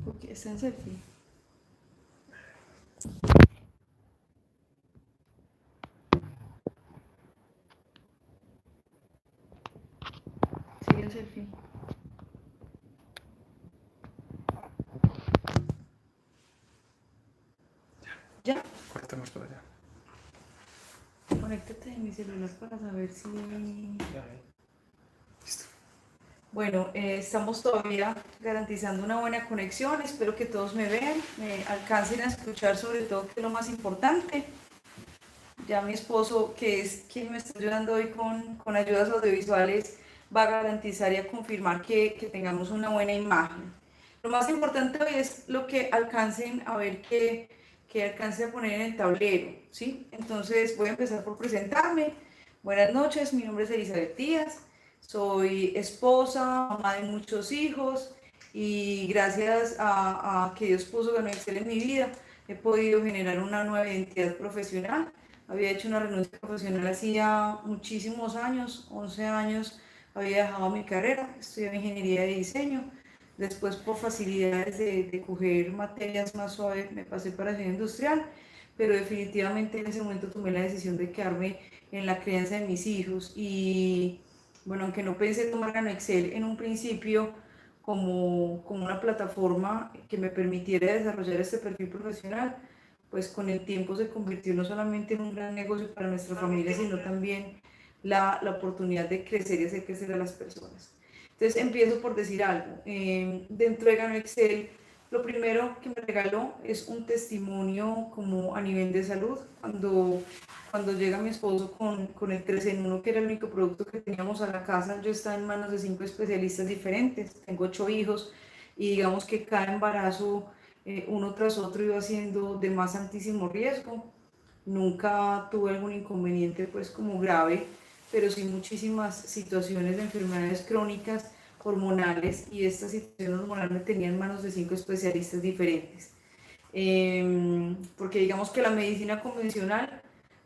Porque está en selfie. Sigue en selfie. ¿Ya? Conectamos para allá. Conéctate en mi celular para saber si... Ya, listo. Bueno, estamos todavía garantizando una buena conexión. Espero que todos me vean, me alcancen a escuchar sobre todo, que es lo más importante. Ya mi esposo, que es quien me está ayudando hoy con ayudas audiovisuales, va a garantizar y a confirmar que tengamos una buena imagen. Lo más importante hoy es lo que alcancen a ver, que alcance a poner en el tablero, ¿sí? Entonces voy a empezar por presentarme. Buenas noches, mi nombre es Elizabeth Díaz, soy esposa, mamá de muchos hijos y gracias a que Dios puso Gano Excel en mi vida, he podido generar una nueva identidad profesional. Había hecho una renuncia profesional hacía muchísimos años, 11 años, había dejado mi carrera, estudié ingeniería de diseño. Después, por facilidades de coger materias más suaves, me pasé para diseño industrial, pero definitivamente en ese momento tomé la decisión de quedarme en la crianza de mis hijos. Y bueno, aunque no pensé tomar Gano Excel en un principio como una plataforma que me permitiera desarrollar este perfil profesional, pues con el tiempo se convirtió no solamente en un gran negocio para nuestra familia, sino también la oportunidad de crecer y hacer crecer a las personas. Entonces empiezo por decir algo. Dentro de Gano Excel, lo primero que me regaló es un testimonio como a nivel de salud. Cuando llega mi esposo con el 3 en 1, que era el único producto que teníamos a la casa, yo estaba en manos de 5 especialistas diferentes, tengo 8 hijos y digamos que cada embarazo uno tras otro iba siendo de más altísimo riesgo. Nunca tuve algún inconveniente pues como grave, pero sí muchísimas situaciones de enfermedades crónicas, hormonales, y esta situación hormonal me tenía en manos de 5 especialistas diferentes. Porque digamos que la medicina convencional,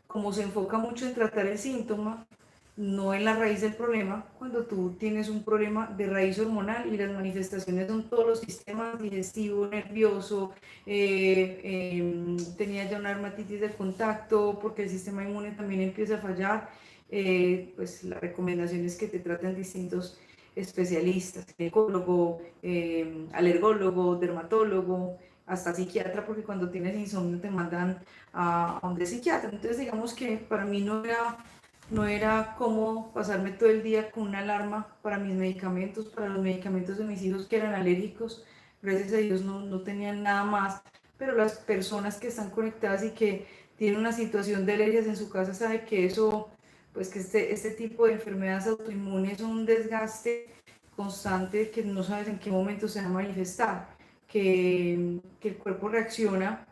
como se enfoca mucho en tratar el síntoma, no en la raíz del problema. Cuando tú tienes un problema de raíz hormonal y las manifestaciones son todos los sistemas digestivo, nervioso, tenía ya una dermatitis de contacto porque el sistema inmune también empieza a fallar, pues la recomendación es que te traten distintos especialistas, ginecólogo, alergólogo, dermatólogo, hasta psiquiatra, porque cuando tienes insomnio te mandan a un psiquiatra. Entonces digamos que para mí no era cómo pasarme todo el día con una alarma para mis medicamentos, para los medicamentos de mis hijos que eran alérgicos. Gracias a Dios no tenían nada más, pero las personas que están conectadas y que tienen una situación de alergias en su casa saben que eso, pues que este tipo de enfermedades autoinmunes son un desgaste constante que no sabes en qué momento se va a manifestar, que el cuerpo reacciona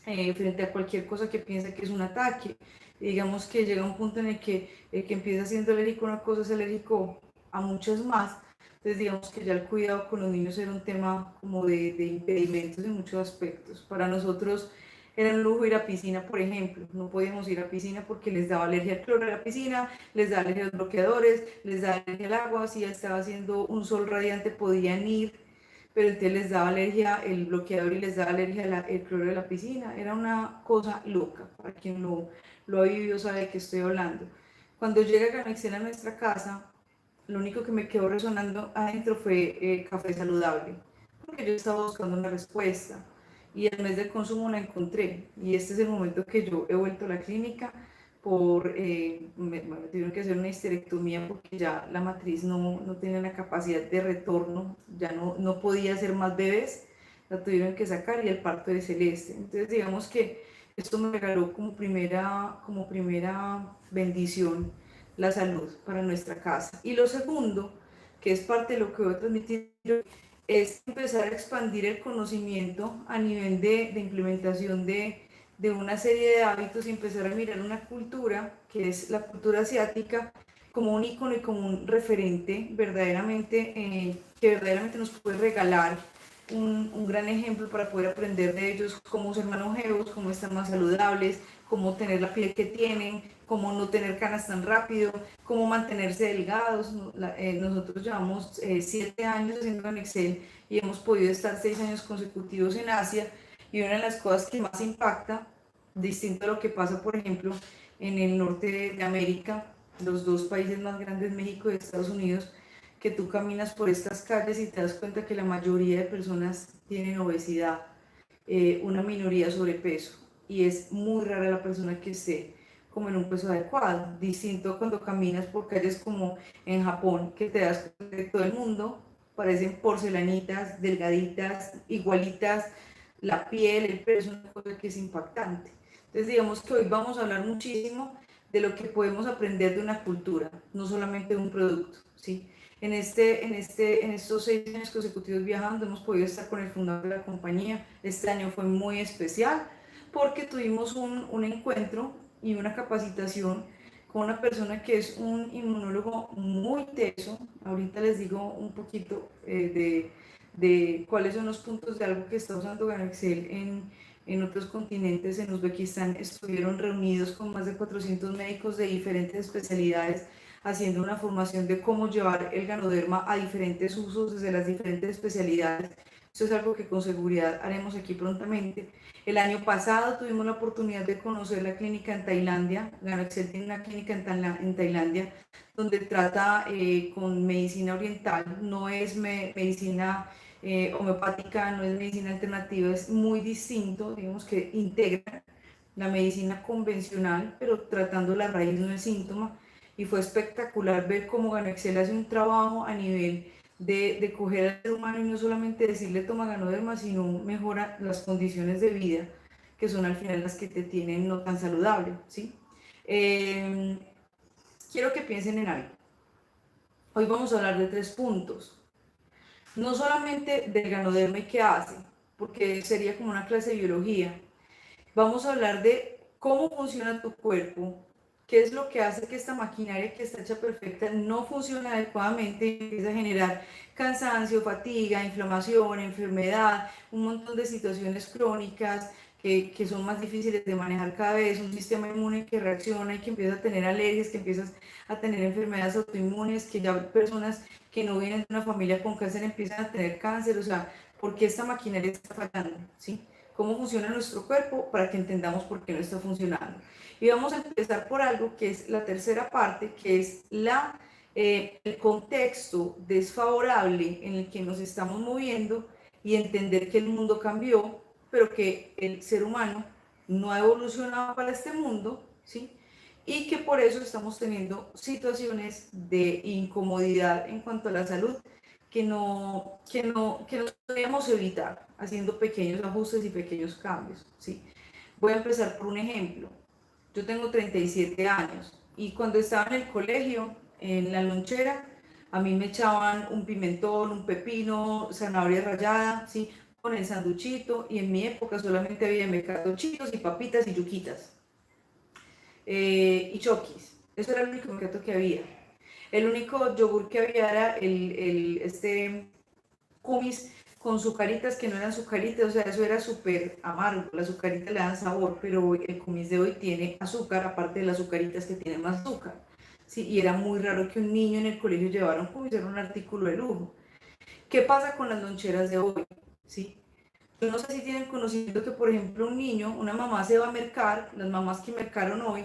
frente a cualquier cosa que piensa que es un ataque. Digamos que llega un punto en el que empieza siendo alérgico a una cosa, es alérgico a muchas más. Entonces digamos que ya el cuidado con los niños era un tema como de impedimentos en muchos aspectos. Para nosotros era un lujo ir a piscina, por ejemplo. No podíamos ir a piscina porque les daba alergia al cloro de la piscina, les daba alergia a los bloqueadores, les daba alergia al agua. Si ya estaba haciendo un sol radiante podían ir, pero entonces les daba alergia el bloqueador y les daba alergia el cloro de la piscina. Era una cosa loca. Para quien lo ha vivido sabe de qué estoy hablando. Cuando llega Ganexel a nuestra casa, lo único que me quedó resonando adentro fue café saludable, porque yo estaba buscando una respuesta y el mes del consumo la encontré. Y este es el momento que yo he vuelto a la clínica me tuvieron que hacer una histerectomía porque ya la matriz no tenía la capacidad de retorno, ya no podía hacer más bebés, la tuvieron que sacar, y el parto de Celeste. Entonces digamos que esto me regaló como primera bendición la salud para nuestra casa. Y lo segundo, que es parte de lo que voy a transmitir, es empezar a expandir el conocimiento a nivel de implementación de una serie de hábitos y empezar a mirar una cultura, que es la cultura asiática, como un icono y como un referente verdaderamente, que verdaderamente nos puede regalar un gran ejemplo para poder aprender de ellos cómo ser más longevos, cómo estar más saludables, cómo tener la piel que tienen, cómo no tener canas tan rápido, cómo mantenerse delgados. Nosotros llevamos 7 años haciendo en Excel y hemos podido estar 6 años consecutivos en Asia, y una de las cosas que más impacta, distinto a lo que pasa, por ejemplo, en el norte de América, los dos países más grandes, México y Estados Unidos, que tú caminas por estas calles y te das cuenta que la mayoría de personas tienen obesidad, una minoría sobrepeso, y es muy rara la persona que esté como en un peso adecuado, distinto a cuando caminas por calles como en Japón, que te das cuenta que todo el mundo parecen porcelanitas, delgaditas, igualitas, la piel, el pelo, es una cosa que es impactante. Entonces digamos que hoy vamos a hablar muchísimo de lo que podemos aprender de una cultura, no solamente de un producto, ¿sí? En estos 6 años consecutivos viajando hemos podido estar con el fundador de la compañía. Este año fue muy especial porque tuvimos un encuentro y una capacitación con una persona que es un inmunólogo muy teso. Ahorita les digo un poquito de cuáles son los puntos de algo que está usando Ganaxel en otros continentes. En Uzbekistán estuvieron reunidos con más de 400 médicos de diferentes especialidades, haciendo una formación de cómo llevar el Ganoderma a diferentes usos desde las diferentes especialidades. Eso es algo que con seguridad haremos aquí prontamente. El año pasado tuvimos la oportunidad de conocer la clínica en Tailandia. Ganaxel tiene una clínica en Tailandia donde trata con medicina oriental, no es medicina homeopática, no es medicina alternativa, es muy distinto, digamos que integra la medicina convencional, pero tratando la raíz, no el síntoma. Y fue espectacular ver cómo Ganaxel hace un trabajo a nivel de coger al ser humano y no solamente decirle toma Ganoderma, sino mejora las condiciones de vida, que son al final las que te tienen no tan saludable, ¿sí? Quiero que piensen en algo. Hoy vamos a hablar de 3 puntos. No solamente del Ganoderma y qué hace, porque sería como una clase de biología. Vamos a hablar de cómo funciona tu cuerpo, qué es lo que hace que esta maquinaria que está hecha perfecta no funcione adecuadamente y empieza a generar cansancio, fatiga, inflamación, enfermedad, un montón de situaciones crónicas que son más difíciles de manejar cada vez, un sistema inmune que reacciona y que empieza a tener alergias, que empiezas a tener enfermedades autoinmunes, que ya personas que no vienen de una familia con cáncer empiezan a tener cáncer. O sea, ¿por qué esta maquinaria está fallando? ¿Sí? Cómo funciona nuestro cuerpo para que entendamos por qué no está funcionando. Y vamos a empezar por algo que es la tercera parte, que es el contexto desfavorable en el que nos estamos moviendo, y entender que el mundo cambió, pero que el ser humano no ha evolucionado para este mundo, ¿sí? Y que por eso estamos teniendo situaciones de incomodidad en cuanto a la salud que no podemos evitar haciendo pequeños ajustes y pequeños cambios, ¿sí? Voy a empezar por un ejemplo. Yo tengo 37 años y cuando estaba en el colegio, en la lonchera, a mí me echaban un pimentón, un pepino, zanahoria rallada, ¿sí? Con el sanduchito, y en mi época solamente había mecadochitos y papitas y yuquitas y choquis. Eso era el único mercado que había. El único yogur que había era este kumis con sucaritas que no eran sucaritas, o sea, eso era súper amargo. Las sucaritas le dan sabor, pero el kumis de hoy tiene azúcar, aparte de las sucaritas que tienen más azúcar. Sí, y era muy raro que un niño en el colegio llevara un kumis, era un artículo de lujo. ¿Qué pasa con las loncheras de hoy? ¿Sí? Yo no sé si tienen conocimiento que, por ejemplo, un niño, una mamá se va a mercar, las mamás que mercaron hoy,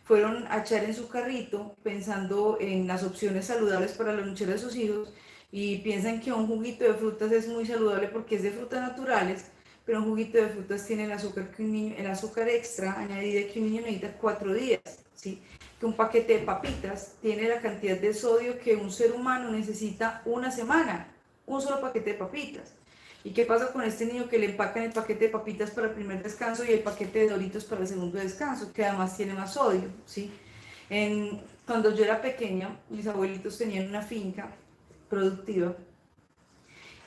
fueron a echar en su carrito pensando en las opciones saludables para la lonchera de sus hijos, y piensan que un juguito de frutas es muy saludable porque es de frutas naturales, pero un juguito de frutas tiene el azúcar, el azúcar extra añadida que un niño necesita 4 días, ¿sí? Que un paquete de papitas tiene la cantidad de sodio que un ser humano necesita una semana, un solo paquete de papitas. ¿Y qué pasa con este niño que le empacan el paquete de papitas para el primer descanso y el paquete de Doritos para el segundo descanso, que además tiene más sodio, ¿sí? Cuando yo era pequeña, mis abuelitos tenían una finca productiva,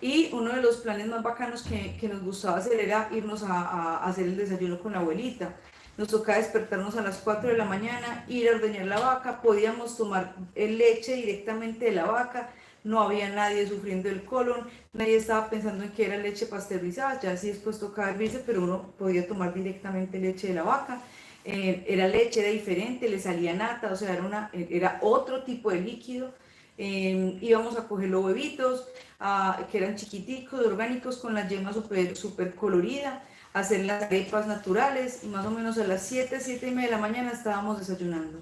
y uno de los planes más bacanos que nos gustaba hacer era irnos a hacer el desayuno con la abuelita. Nos tocaba despertarnos a las 4 de la mañana, ir a ordeñar la vaca, podíamos tomar leche directamente de la vaca, no había nadie sufriendo el colon, nadie estaba pensando en que era leche pasteurizada, ya sí después tocaba hervirse, pero uno podía tomar directamente leche de la vaca. Era leche, era diferente, le salía nata, o sea, era otro tipo de líquido. Íbamos a coger los huevitos, que eran chiquiticos, orgánicos, con la yema súper colorida, hacer las arepas naturales y más o menos a las 7, 7:30 de la mañana estábamos desayunando.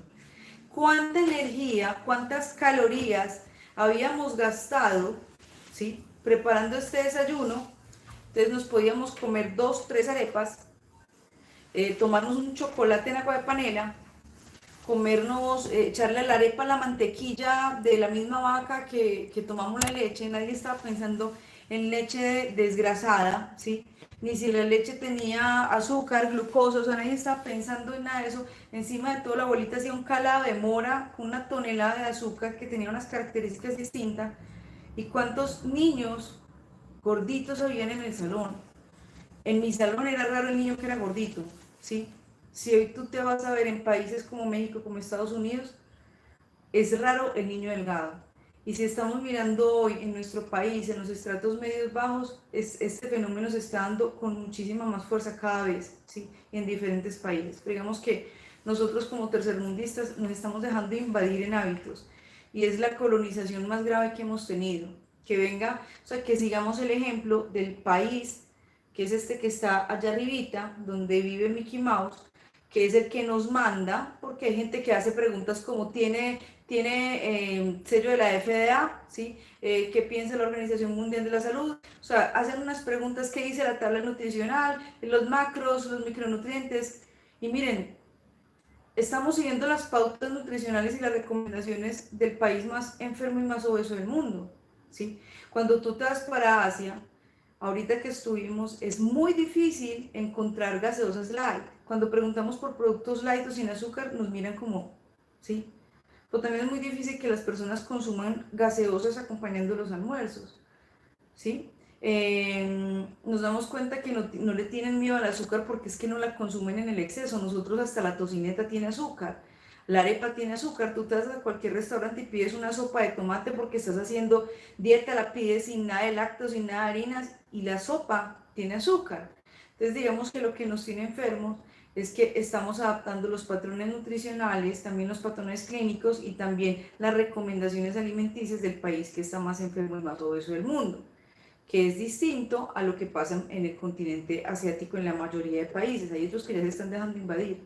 ¿Cuánta energía, cuántas calorías habíamos gastado, ¿sí?, preparando este desayuno? Entonces nos podíamos comer 2, 3 arepas, tomarnos un chocolate en agua de panela, comernos, echarle a la arepa la mantequilla de la misma vaca que tomamos la leche. Nadie estaba pensando en leche desgrasada, ¿sí? Ni si la leche tenía azúcar, glucosa, o sea, nadie estaba pensando en nada de eso. Encima de todo, la abuelita hacía un calado de mora con una tonelada de azúcar que tenía unas características distintas. ¿Y cuántos niños gorditos habían en el salón? En mi salón era raro el niño que era gordito, ¿sí? Si hoy tú te vas a ver en países como México, como Estados Unidos, es raro el niño delgado. Y si estamos mirando hoy en nuestro país, en los estratos medios bajos, este fenómeno se está dando con muchísima más fuerza cada vez, ¿sí?, en diferentes países. Pero digamos que nosotros como tercermundistas nos estamos dejando invadir en hábitos. Y es la colonización más grave que hemos tenido. Que venga, o sea, que sigamos el ejemplo del país, que es este que está allá arribita, donde vive Mickey Mouse, que es el que nos manda, porque hay gente que hace preguntas como tiene sello de la FDA, ¿sí? ¿Qué piensa la Organización Mundial de la Salud? O sea, hacen unas preguntas, ¿qué dice la tabla nutricional? Los macros, los micronutrientes. Y miren, estamos siguiendo las pautas nutricionales y las recomendaciones del país más enfermo y más obeso del mundo, ¿sí? Cuando tú te vas para Asia, ahorita que estuvimos, es muy difícil encontrar gaseosas light. Cuando preguntamos por productos light o sin azúcar, nos miran como, ¿sí? Pero también es muy difícil que las personas consuman gaseosas acompañando los almuerzos, ¿sí? Nos damos cuenta que no le tienen miedo al azúcar porque es que no la consumen en el exceso. Nosotros hasta la tocineta tiene azúcar, la arepa tiene azúcar. Tú te vas a cualquier restaurante y pides una sopa de tomate porque estás haciendo dieta, la pides sin nada de lácteos, sin nada de harinas, y la sopa tiene azúcar. Entonces digamos que lo que nos tiene enfermos es que estamos adaptando los patrones nutricionales, también los patrones clínicos y también las recomendaciones alimenticias del país que está más enfermo y más obeso del mundo, que es distinto a lo que pasa en el continente asiático en la mayoría de países. Hay otros que ya se están dejando invadir.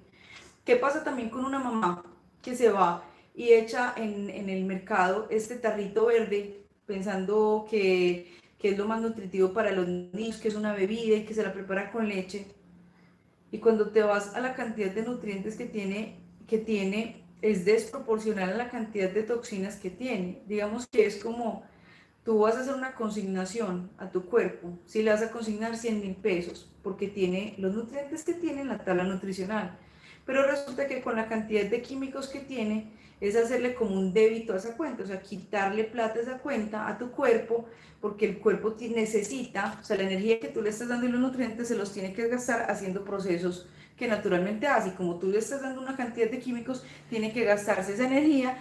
¿Qué pasa también con una mamá que se va y echa en el mercado este tarrito verde pensando que es lo más nutritivo para los niños, que es una bebida y que se la prepara con leche? Y cuando te vas a la cantidad de nutrientes que tiene, es desproporcional a la cantidad de toxinas que tiene. Digamos que es como tú vas a hacer una consignación a tu cuerpo, si le vas a consignar 100.000 pesos, porque tiene los nutrientes que tiene en la tabla nutricional, pero resulta que con la cantidad de químicos que tiene, es hacerle como un débito a esa cuenta, o sea, quitarle plata a esa cuenta a tu cuerpo, porque el cuerpo necesita, o sea, la energía que tú le estás dando y los nutrientes se los tiene que gastar haciendo procesos que naturalmente hace, y como tú le estás dando una cantidad de químicos, tiene que gastarse esa energía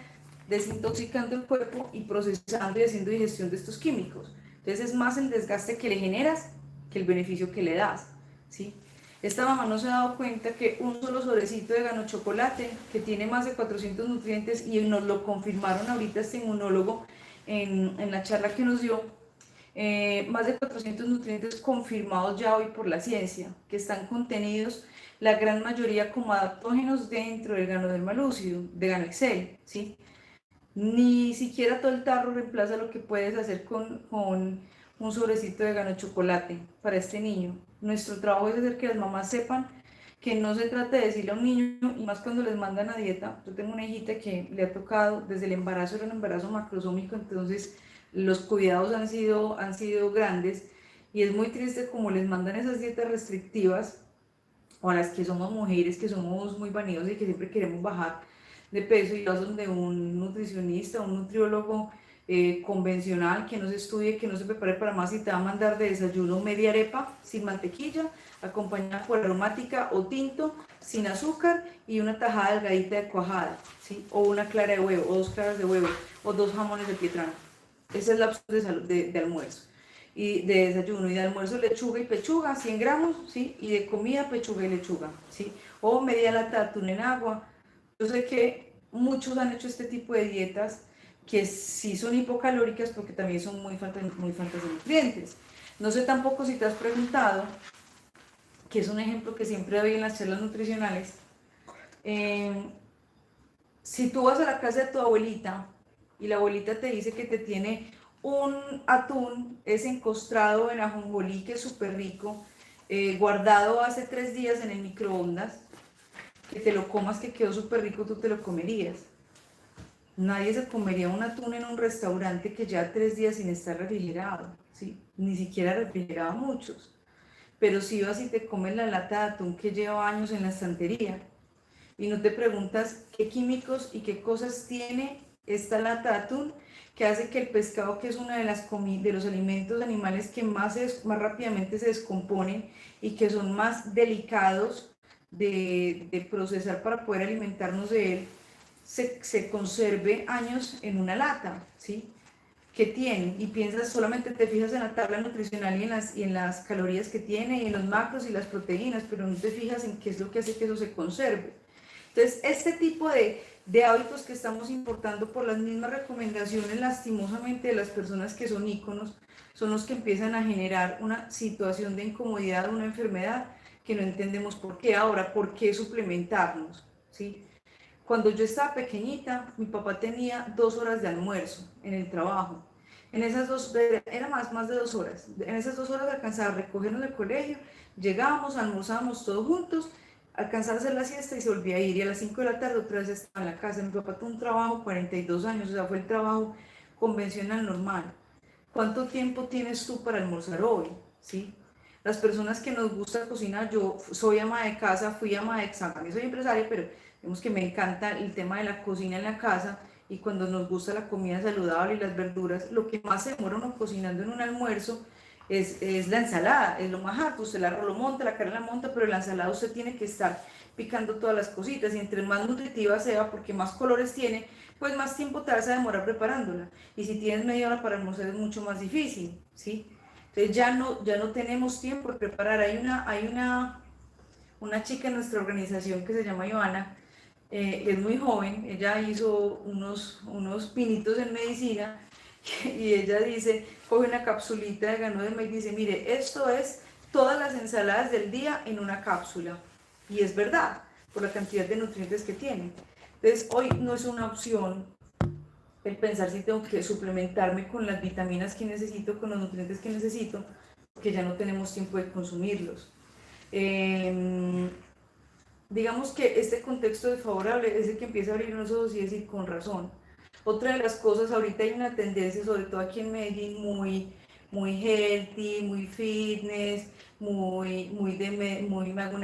desintoxicando el cuerpo y procesando y haciendo digestión de estos químicos. Entonces es más el desgaste que le generas que el beneficio que le das, ¿sí? Esta mamá no se ha dado cuenta que un solo sobrecito de Gano Chocolate, que tiene más de 400 nutrientes, y nos lo confirmaron ahorita este inmunólogo en la charla que nos dio, más de 400 nutrientes confirmados ya hoy por la ciencia, que están contenidos la gran mayoría como adaptógenos dentro del Ganoderma lucidum, de Ganexcel, ¿sí? Ni siquiera todo el tarro reemplaza lo que puedes hacer con un sobrecito de Gano Chocolate para este niño. Nuestro trabajo es hacer que las mamás sepan que no se trata de decirle a un niño, y más cuando les mandan a dieta. Yo tengo una hijita que le ha tocado, desde el embarazo, era un embarazo macrosómico, entonces los cuidados han sido grandes, y es muy triste como les mandan esas dietas restrictivas, o a las que somos mujeres, que somos muy vanidosas y que siempre queremos bajar de peso, y vas donde un nutricionista, un nutriólogo convencional, que no se estudie, que no se prepare para más, y te va a mandar de desayuno media arepa sin mantequilla, acompañada por aromática o tinto, sin azúcar, y una tajada delgadita de cuajada, ¿sí? O una clara de huevo, o 2 claras de huevo, o 2 jamones de pietrano. Esa es la opción de almuerzo. Y de desayuno, y de almuerzo lechuga y pechuga, 100 gramos, ¿sí? Y de comida pechuga y lechuga, ¿sí? O media lata de atún en agua. Yo sé que muchos han hecho este tipo de dietas, que sí son hipocalóricas porque también son muy faltas de nutrientes. No sé tampoco si te has preguntado, que es un ejemplo que siempre doy en las charlas nutricionales, eh, si tú vas a la casa de tu abuelita y la abuelita te dice que te tiene un atún, es encostrado en ajonjolí, que es súper rico, guardado hace 3 días en el microondas, que te lo comas, que quedó súper rico, tú te lo comerías. Nadie se comería un atún en un restaurante que ya 3 días sin estar refrigerado, ¿sí? Ni siquiera refrigerado muchos. Pero si vas y te comes la lata de atún que lleva años en la estantería y no te preguntas qué químicos y qué cosas tiene esta lata de atún que hace que el pescado, que es uno de los alimentos animales que más rápidamente se descomponen y que son más delicados de procesar para poder alimentarnos de él, se conserve años en una lata, ¿sí? Que tiene, y piensas, solamente te fijas en la tabla nutricional y en las calorías que tiene y en los macros y las proteínas, pero no te fijas en qué es lo que hace que eso se conserve. Entonces, este tipo de hábitos que estamos importando por las mismas recomendaciones, lastimosamente, de las personas que son íconos, son los que empiezan a generar una situación de incomodidad, una enfermedad que no entendemos por qué. Ahora, ¿por qué suplementarnos? ¿Sí? Cuando yo estaba pequeñita, mi papá tenía 2 horas de almuerzo en el trabajo. En esas era más de 2 horas. En esas 2 horas alcanzaba a recogernos del colegio, llegábamos, almorzábamos todos juntos, alcanzaba a hacer la siesta y se volvía a ir. Y a las 5 de la tarde otra vez estaba en la casa. Mi papá tuvo un trabajo 42 años, o sea, fue el trabajo convencional normal. ¿Cuánto tiempo tienes tú para almorzar hoy? ¿Sí? Las personas que nos gusta cocinar, yo soy ama de casa, fui ama de casa, también soy empresaria, pero digamos que me encanta el tema de la cocina en la casa, y cuando nos gusta la comida saludable y las verduras, lo que más se demora uno cocinando en un almuerzo es la ensalada, es lo más harto. Usted lo monta, la carne la monta, pero la ensalada usted tiene que estar picando todas las cositas, y entre más nutritiva sea, porque más colores tiene, pues más tiempo te vas a demorar preparándola. Y si tienes media hora para almorzar es mucho más difícil, ¿sí? Entonces ya no tenemos tiempo de preparar. Una chica en nuestra organización que se llama Ivana, es muy joven, ella hizo unos pinitos en medicina y ella dice, coge una capsulita de grano de maíz y dice, mire, esto es todas las ensaladas del día en una cápsula. Y es verdad, por la cantidad de nutrientes que tiene. Entonces, hoy no es una opción el pensar si tengo que suplementarme con las vitaminas que necesito, con los nutrientes que necesito, porque ya no tenemos tiempo de consumirlos. Digamos que este contexto desfavorable es el que empieza a abrir los ojos y decir, con razón. Otra de las cosas, ahorita hay una tendencia, sobre todo aquí en Medellín, muy healthy, muy fitness, me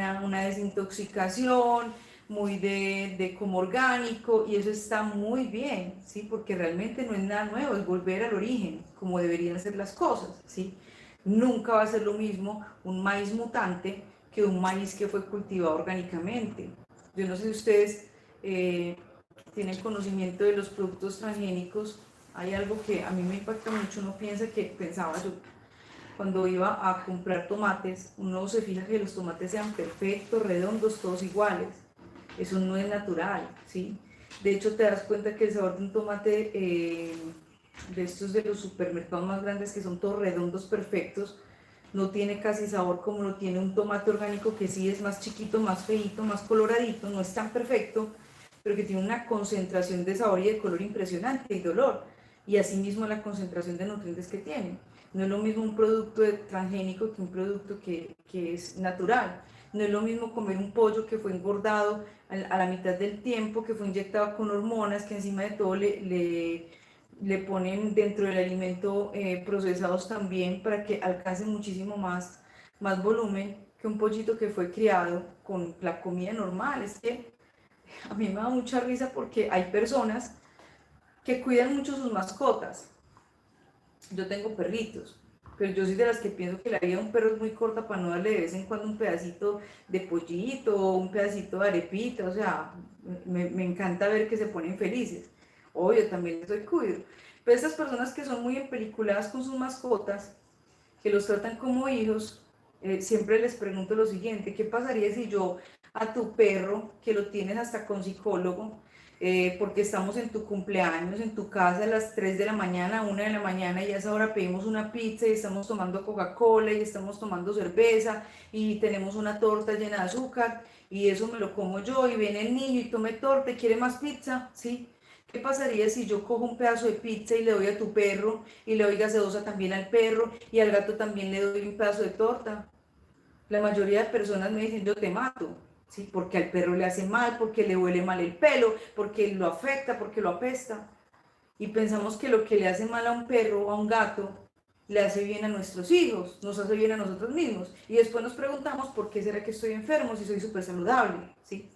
hago una desintoxicación, muy de como orgánico, y eso está muy bien, ¿sí? Porque realmente no es nada nuevo, es volver al origen, como deberían ser las cosas, ¿sí? Nunca va a ser lo mismo un maíz mutante que un maíz que fue cultivado orgánicamente. Yo no sé si ustedes tienen conocimiento de los productos transgénicos. Hay algo que a mí me impacta mucho. Uno pensaba yo, cuando iba a comprar tomates, uno se fija que los tomates sean perfectos, redondos, todos iguales. Eso no es natural, ¿sí? De hecho, te das cuenta que el sabor de un tomate, de estos de los supermercados más grandes, que son todos redondos, perfectos, no tiene casi sabor como lo tiene un tomate orgánico, que sí es más chiquito, más feíto, más coloradito, no es tan perfecto, pero que tiene una concentración de sabor y de color impresionante, y dolor, y asimismo la concentración de nutrientes que tiene. No es lo mismo un producto transgénico que un producto que es natural. No es lo mismo comer un pollo que fue engordado a la mitad del tiempo, que fue inyectado con hormonas, que encima de todo le ponen dentro del alimento procesados también para que alcance muchísimo más volumen, que un pollito que fue criado con la comida normal. Es que a mí me da mucha risa porque hay personas que cuidan mucho sus mascotas. Yo tengo perritos, pero yo soy de las que pienso que la vida de un perro es muy corta para no darle de vez en cuando un pedacito de pollito o un pedacito de arepita. O sea, me encanta ver que se ponen felices. Obvio, también estoy cuido. Pero estas personas que son muy empeliculadas con sus mascotas, que los tratan como hijos, siempre les pregunto lo siguiente: ¿qué pasaría si yo a tu perro, que lo tienes hasta con psicólogo, porque estamos en tu cumpleaños, en tu casa a las 3 de la mañana, 1 de la mañana, y a esa hora pedimos una pizza y estamos tomando Coca-Cola y estamos tomando cerveza y tenemos una torta llena de azúcar y eso me lo como yo y viene el niño y tome torta y quiere más pizza, ¿sí? ¿Qué pasaría si yo cojo un pedazo de pizza y le doy a tu perro y le doy gaseosa también al perro y al gato también le doy un pedazo de torta? La mayoría de personas me dicen, yo te mato, ¿sí? Porque al perro le hace mal, porque le huele mal el pelo, porque lo afecta, porque lo apesta. Y pensamos que lo que le hace mal a un perro o a un gato le hace bien a nuestros hijos, nos hace bien a nosotros mismos. Y después nos preguntamos por qué será que estoy enfermo si soy súper saludable, ¿sí?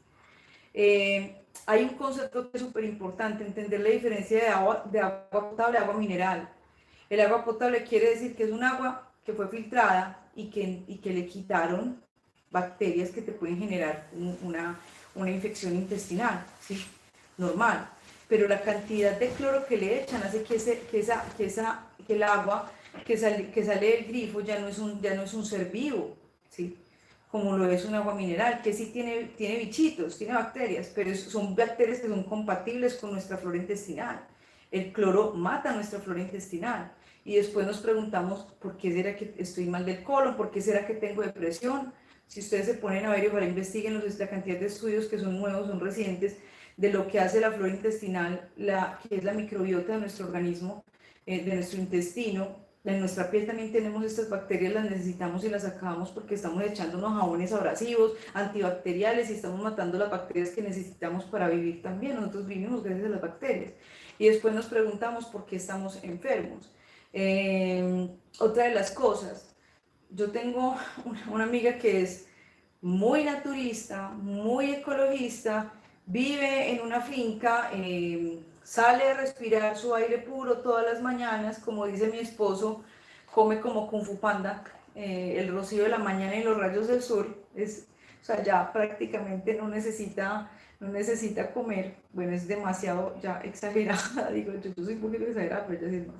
Hay un concepto que es súper importante, entender la diferencia de agua potable a agua mineral. El agua potable quiere decir que es un agua que fue filtrada y que le quitaron bacterias que te pueden generar una infección intestinal, ¿sí? Normal. Pero la cantidad de cloro que le echan hace que el agua que sale del grifo ya no es un ser vivo, ¿sí? Como lo es un agua mineral, que sí tiene bichitos, tiene bacterias, pero son bacterias que son compatibles con nuestra flora intestinal. El cloro mata nuestra flora intestinal. Y después nos preguntamos, ¿por qué será que estoy mal del colon? ¿Por qué será que tengo depresión? Si ustedes se ponen a ver y ojalá investiguen la cantidad de estudios que son nuevos, son recientes, de lo que hace la flora intestinal, que es la microbiota de nuestro organismo, de nuestro intestino. En nuestra piel también tenemos estas bacterias, las necesitamos y las sacamos porque estamos echando unos jabones abrasivos, antibacteriales y estamos matando las bacterias que necesitamos para vivir también. Nosotros vivimos gracias a las bacterias. Y después nos preguntamos por qué estamos enfermos. Otra de las cosas, yo tengo una amiga que es muy naturista, muy ecologista, vive en una finca, sale a respirar su aire puro todas las mañanas, como dice mi esposo, come como Kung Fu Panda, el rocío de la mañana y los rayos del sol, o sea, ya prácticamente no necesita comer, bueno, es demasiado ya exagerada, digo, yo soy un poquito exagerada, pero ella sí es más.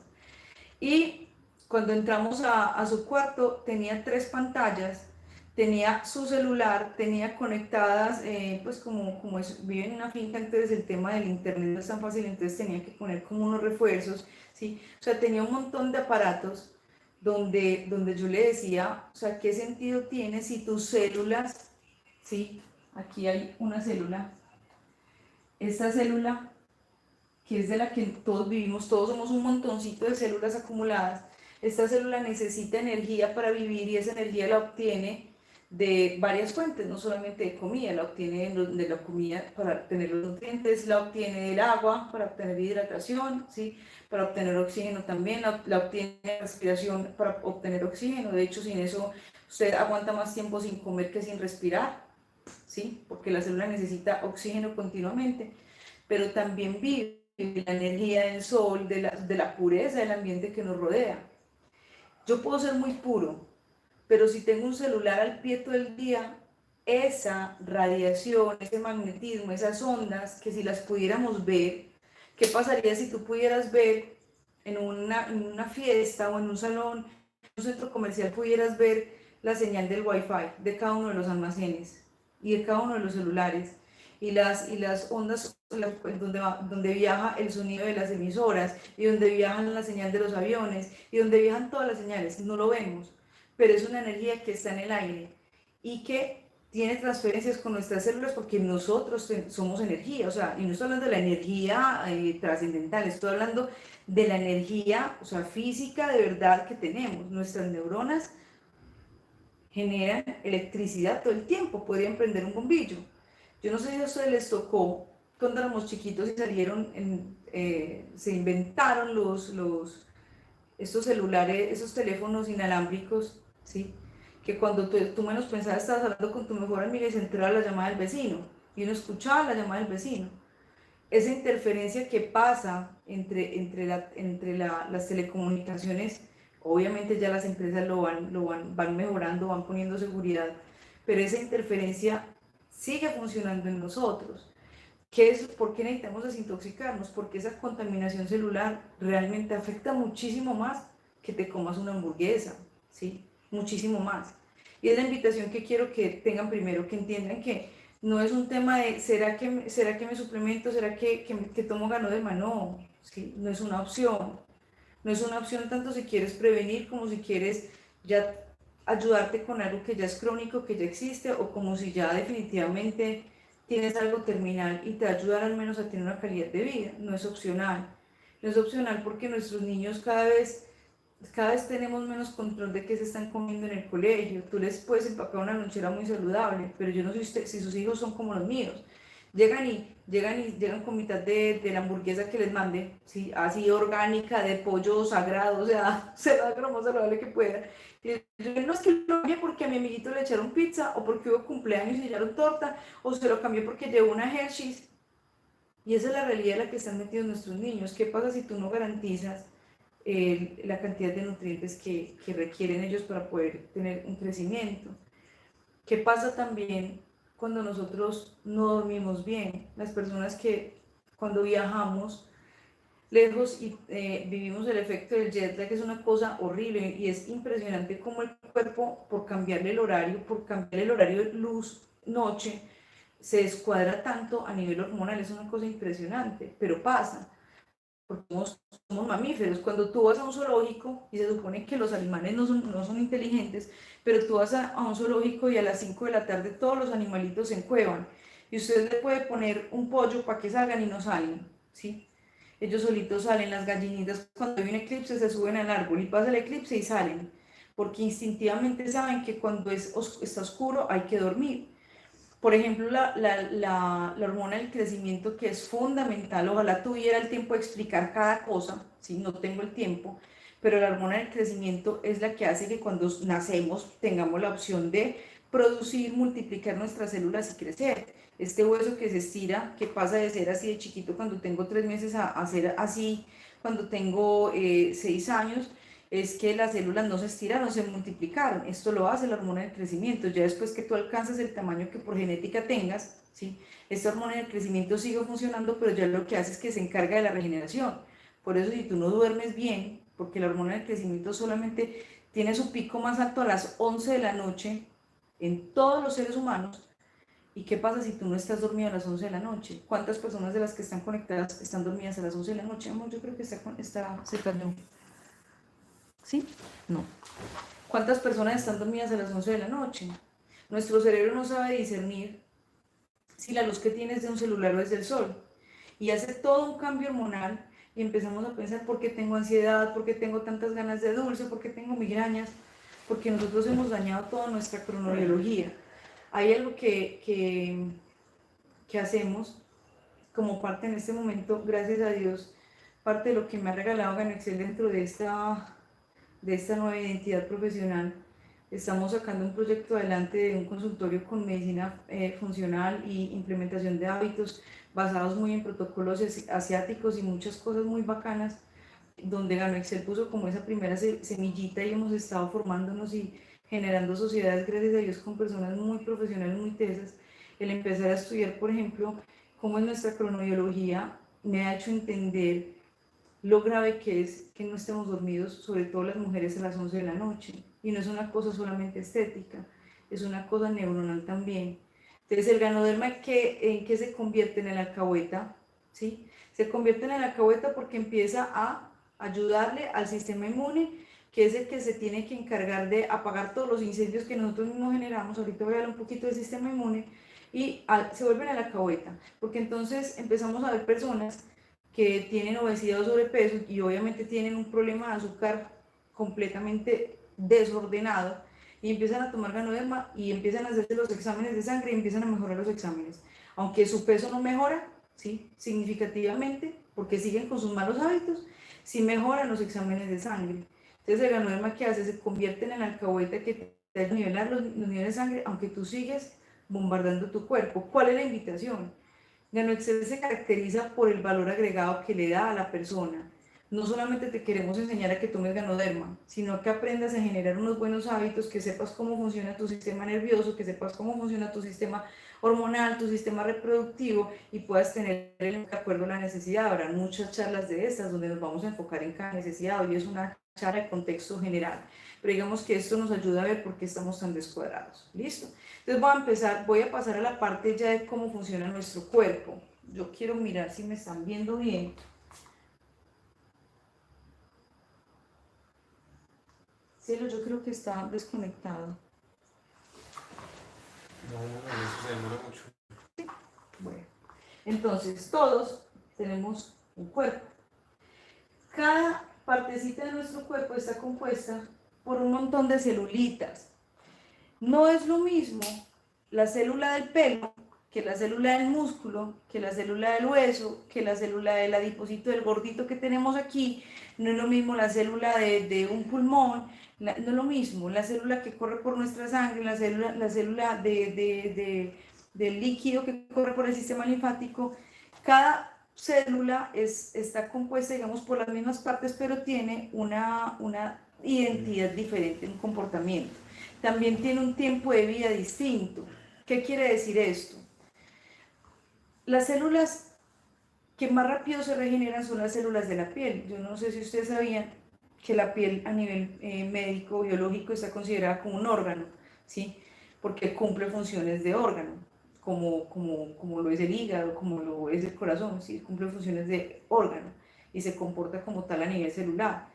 Y cuando entramos a su cuarto tenía 3 pantallas, tenía su celular, tenía conectadas, pues como vive en una finca, entonces el tema del internet no es tan fácil, entonces tenía que poner como unos refuerzos, ¿sí? O sea, tenía un montón de aparatos donde yo le decía, o sea, ¿qué sentido tiene si tus células, ¿sí? Aquí hay una célula, esta célula que es de la que todos vivimos, todos somos un montoncito de células acumuladas. Esta célula necesita energía para vivir y esa energía la obtiene de varias fuentes, no solamente de comida, la obtiene de la comida para obtener los nutrientes, la obtiene del agua para obtener hidratación, ¿sí? Para obtener oxígeno también, la obtiene de respiración para obtener oxígeno. De hecho, sin eso usted aguanta más tiempo sin comer que sin respirar, ¿sí? Porque la célula necesita oxígeno continuamente, pero también vive la energía del sol, de la pureza del ambiente que nos rodea. Yo puedo ser muy puro, pero si tengo un celular al pie todo el día, esa radiación, ese magnetismo, esas ondas, que si las pudiéramos ver, ¿qué pasaría si tú pudieras ver en una fiesta o en un salón, en un centro comercial, pudieras ver la señal del Wi-Fi de cada uno de los almacenes y de cada uno de los celulares y las ondas donde viaja el sonido de las emisoras y donde viajan la señal de los aviones y donde viajan todas las señales? No lo vemos, pero es una energía que está en el aire y que tiene transferencias con nuestras células porque nosotros somos energía, o sea, y no estoy hablando de la energía trascendental, estoy hablando de la energía, o sea, física de verdad que tenemos. Nuestras neuronas generan electricidad todo el tiempo, podrían prender un bombillo. Yo no sé si a ustedes les tocó cuando éramos chiquitos y se inventaron estos celulares, esos teléfonos inalámbricos, ¿sí? Que cuando tú menos pensabas estabas hablando con tu mejor amiga y se enteraba la llamada del vecino y uno escuchaba la llamada del vecino. Esa interferencia que pasa entre las telecomunicaciones, obviamente ya las empresas van mejorando, van poniendo seguridad, pero esa interferencia sigue funcionando en nosotros. ¿Por qué necesitamos desintoxicarnos? Porque esa contaminación celular realmente afecta muchísimo más que te comas una hamburguesa, ¿sí? Muchísimo más. Y es la invitación que quiero que tengan primero, que entiendan que No es un tema de, ¿será que me suplemento? ¿Será que tomo Ganoderma? No, ¿sí? No es una opción. No es una opción tanto si quieres prevenir como si quieres ya ayudarte con algo que ya es crónico, que ya existe, o como si ya definitivamente tienes algo terminal y te va a ayudar al menos a tener una calidad de vida. No es opcional. No es opcional porque nuestros niños cada vez tenemos menos control de qué se están comiendo en el colegio. Tú les puedes empacar una lonchera muy saludable, pero yo no sé si sus hijos son como los míos. Llegan con mitad de la hamburguesa que les mande, ¿sí? Así orgánica, de pollo sagrado, o sea, se lo da lo más saludable que pueda. Y yo no es que lo cambie porque a mi amiguito le echaron pizza, o porque hubo cumpleaños y le echaron torta, o se lo cambié porque llevó una Hershey's. Y esa es la realidad en la que están metidos nuestros niños. ¿Qué pasa si tú no garantizas la cantidad de nutrientes que requieren ellos para poder tener un crecimiento? ¿Qué pasa también cuando nosotros no dormimos bien? Las personas que cuando viajamos lejos y vivimos el efecto del jet lag, que es una cosa horrible y es impresionante cómo el cuerpo, por cambiarle el horario de luz-noche, se descuadra tanto a nivel hormonal. Es una cosa impresionante, pero pasa porque somos mamíferos. Cuando tú vas a un zoológico, y se supone que los animales no son inteligentes, pero tú vas a un zoológico y a las 5 de la tarde todos los animalitos se encuevan, y usted le puede poner un pollo para que salgan y no salen, ¿sí? Ellos solitos salen. Las gallinitas cuando hay un eclipse se suben al árbol y pasa el eclipse y salen, porque instintivamente saben que cuando está oscuro hay que dormir. Por ejemplo, la hormona del crecimiento, que es fundamental, ojalá tuviera el tiempo de explicar cada cosa, ¿sí? No tengo el tiempo, pero la hormona del crecimiento es la que hace que cuando nacemos tengamos la opción de producir, multiplicar nuestras células y crecer. Este hueso que se estira, que pasa de ser así de chiquito cuando tengo 3 meses a ser así cuando tengo 6 años, es que las células no se estiraron, se multiplicaron. Esto lo hace la hormona del crecimiento. Ya después que tú alcanzas el tamaño que por genética tengas, ¿sí? Esta hormona del crecimiento sigue funcionando, pero ya lo que hace es que se encarga de la regeneración. Por eso si tú no duermes bien, porque la hormona del crecimiento solamente tiene su pico más alto a las 11 de la noche en todos los seres humanos. ¿Y qué pasa si tú no estás dormido a las 11 de la noche? ¿Cuántas personas de las que están conectadas están dormidas a las 11 de la noche? Amor, yo creo que se cayó. ¿Sí? No. ¿Cuántas personas están dormidas a las 11 de la noche? Nuestro cerebro no sabe discernir si la luz que tiene es de un celular o es del sol. Y hace todo un cambio hormonal y empezamos a pensar por qué tengo ansiedad, por qué tengo tantas ganas de dulce, por qué tengo migrañas, porque nosotros hemos dañado toda nuestra cronobiología. Hay algo que hacemos como parte en este momento, gracias a Dios, parte de lo que me ha regalado Ganoexcel dentro de esta nueva identidad profesional. Estamos sacando un proyecto adelante de un consultorio con medicina funcional y implementación de hábitos basados muy en protocolos asiáticos y muchas cosas muy bacanas, donde Ganoexcel puso como esa primera semillita y hemos estado formándonos y generando sociedades, gracias a Dios, con personas muy profesionales, muy tesas. El empezar a estudiar, por ejemplo, cómo es nuestra cronobiología, me ha hecho entender lo grave que es que no estemos dormidos, sobre todo las mujeres, a las 11 de la noche. Y no es una cosa solamente estética, es una cosa neuronal también. Entonces, el ganoderma, ¿en qué se convierte? En el alcahueta, ¿sí? Se convierte en el alcahueta porque empieza a ayudarle al sistema inmune, que es el que se tiene que encargar de apagar todos los incendios que nosotros mismos generamos. Ahorita voy a hablar un poquito del sistema inmune, y se vuelven el alcahueta, porque entonces empezamos a ver personas que tienen obesidad o sobrepeso y obviamente tienen un problema de azúcar completamente desordenado, y empiezan a tomar ganoderma y empiezan a hacerse los exámenes de sangre y empiezan a mejorar los exámenes. Aunque su peso no mejora, ¿sí? Significativamente, porque siguen con sus malos hábitos, sí mejoran los exámenes de sangre. Entonces el ganoderma, ¿qué hace? Se convierte en el alcahueta que te ayuda a nivelar los niveles de sangre, aunque tú sigues bombardando tu cuerpo. ¿Cuál es la invitación? Ganoexcel se caracteriza por el valor agregado que le da a la persona. No solamente te queremos enseñar a que tomes ganoderma, sino que aprendas a generar unos buenos hábitos, que sepas cómo funciona tu sistema nervioso, que sepas cómo funciona tu sistema hormonal, tu sistema reproductivo, y puedas tener de acuerdo a la necesidad. Habrá muchas charlas de estas donde nos vamos a enfocar en cada necesidad. Hoy es una charla de contexto general. pero digamos que esto nos ayuda a ver por qué estamos tan descuadrados. ¿Listo? Entonces voy a pasar a la parte ya de cómo funciona nuestro cuerpo. Yo quiero mirar si me están viendo bien. Cielo, yo creo que está desconectado. No, eso se demora mucho. Bueno, entonces todos tenemos un cuerpo. Cada partecita de nuestro cuerpo está compuesta por un montón de celulitas. No es lo mismo la célula del pelo que la célula del músculo, que la célula del hueso, que la célula del adipocito, del gordito que tenemos aquí. No es lo mismo la célula de un pulmón, no es lo mismo la célula que corre por nuestra sangre, la célula del líquido que corre por el sistema linfático. Cada célula está compuesta, digamos, por las mismas partes, pero tiene una identidad diferente, un comportamiento. También tiene un tiempo de vida distinto. ¿Qué quiere decir esto? Las células que más rápido se regeneran son las células de la piel. Yo no sé si ustedes sabían que la piel a nivel médico, biológico, está considerada como un órgano, ¿sí? Porque cumple funciones de órgano, como lo es el hígado, como lo es el corazón, ¿sí? Cumple funciones de órgano y se comporta como tal a nivel celular.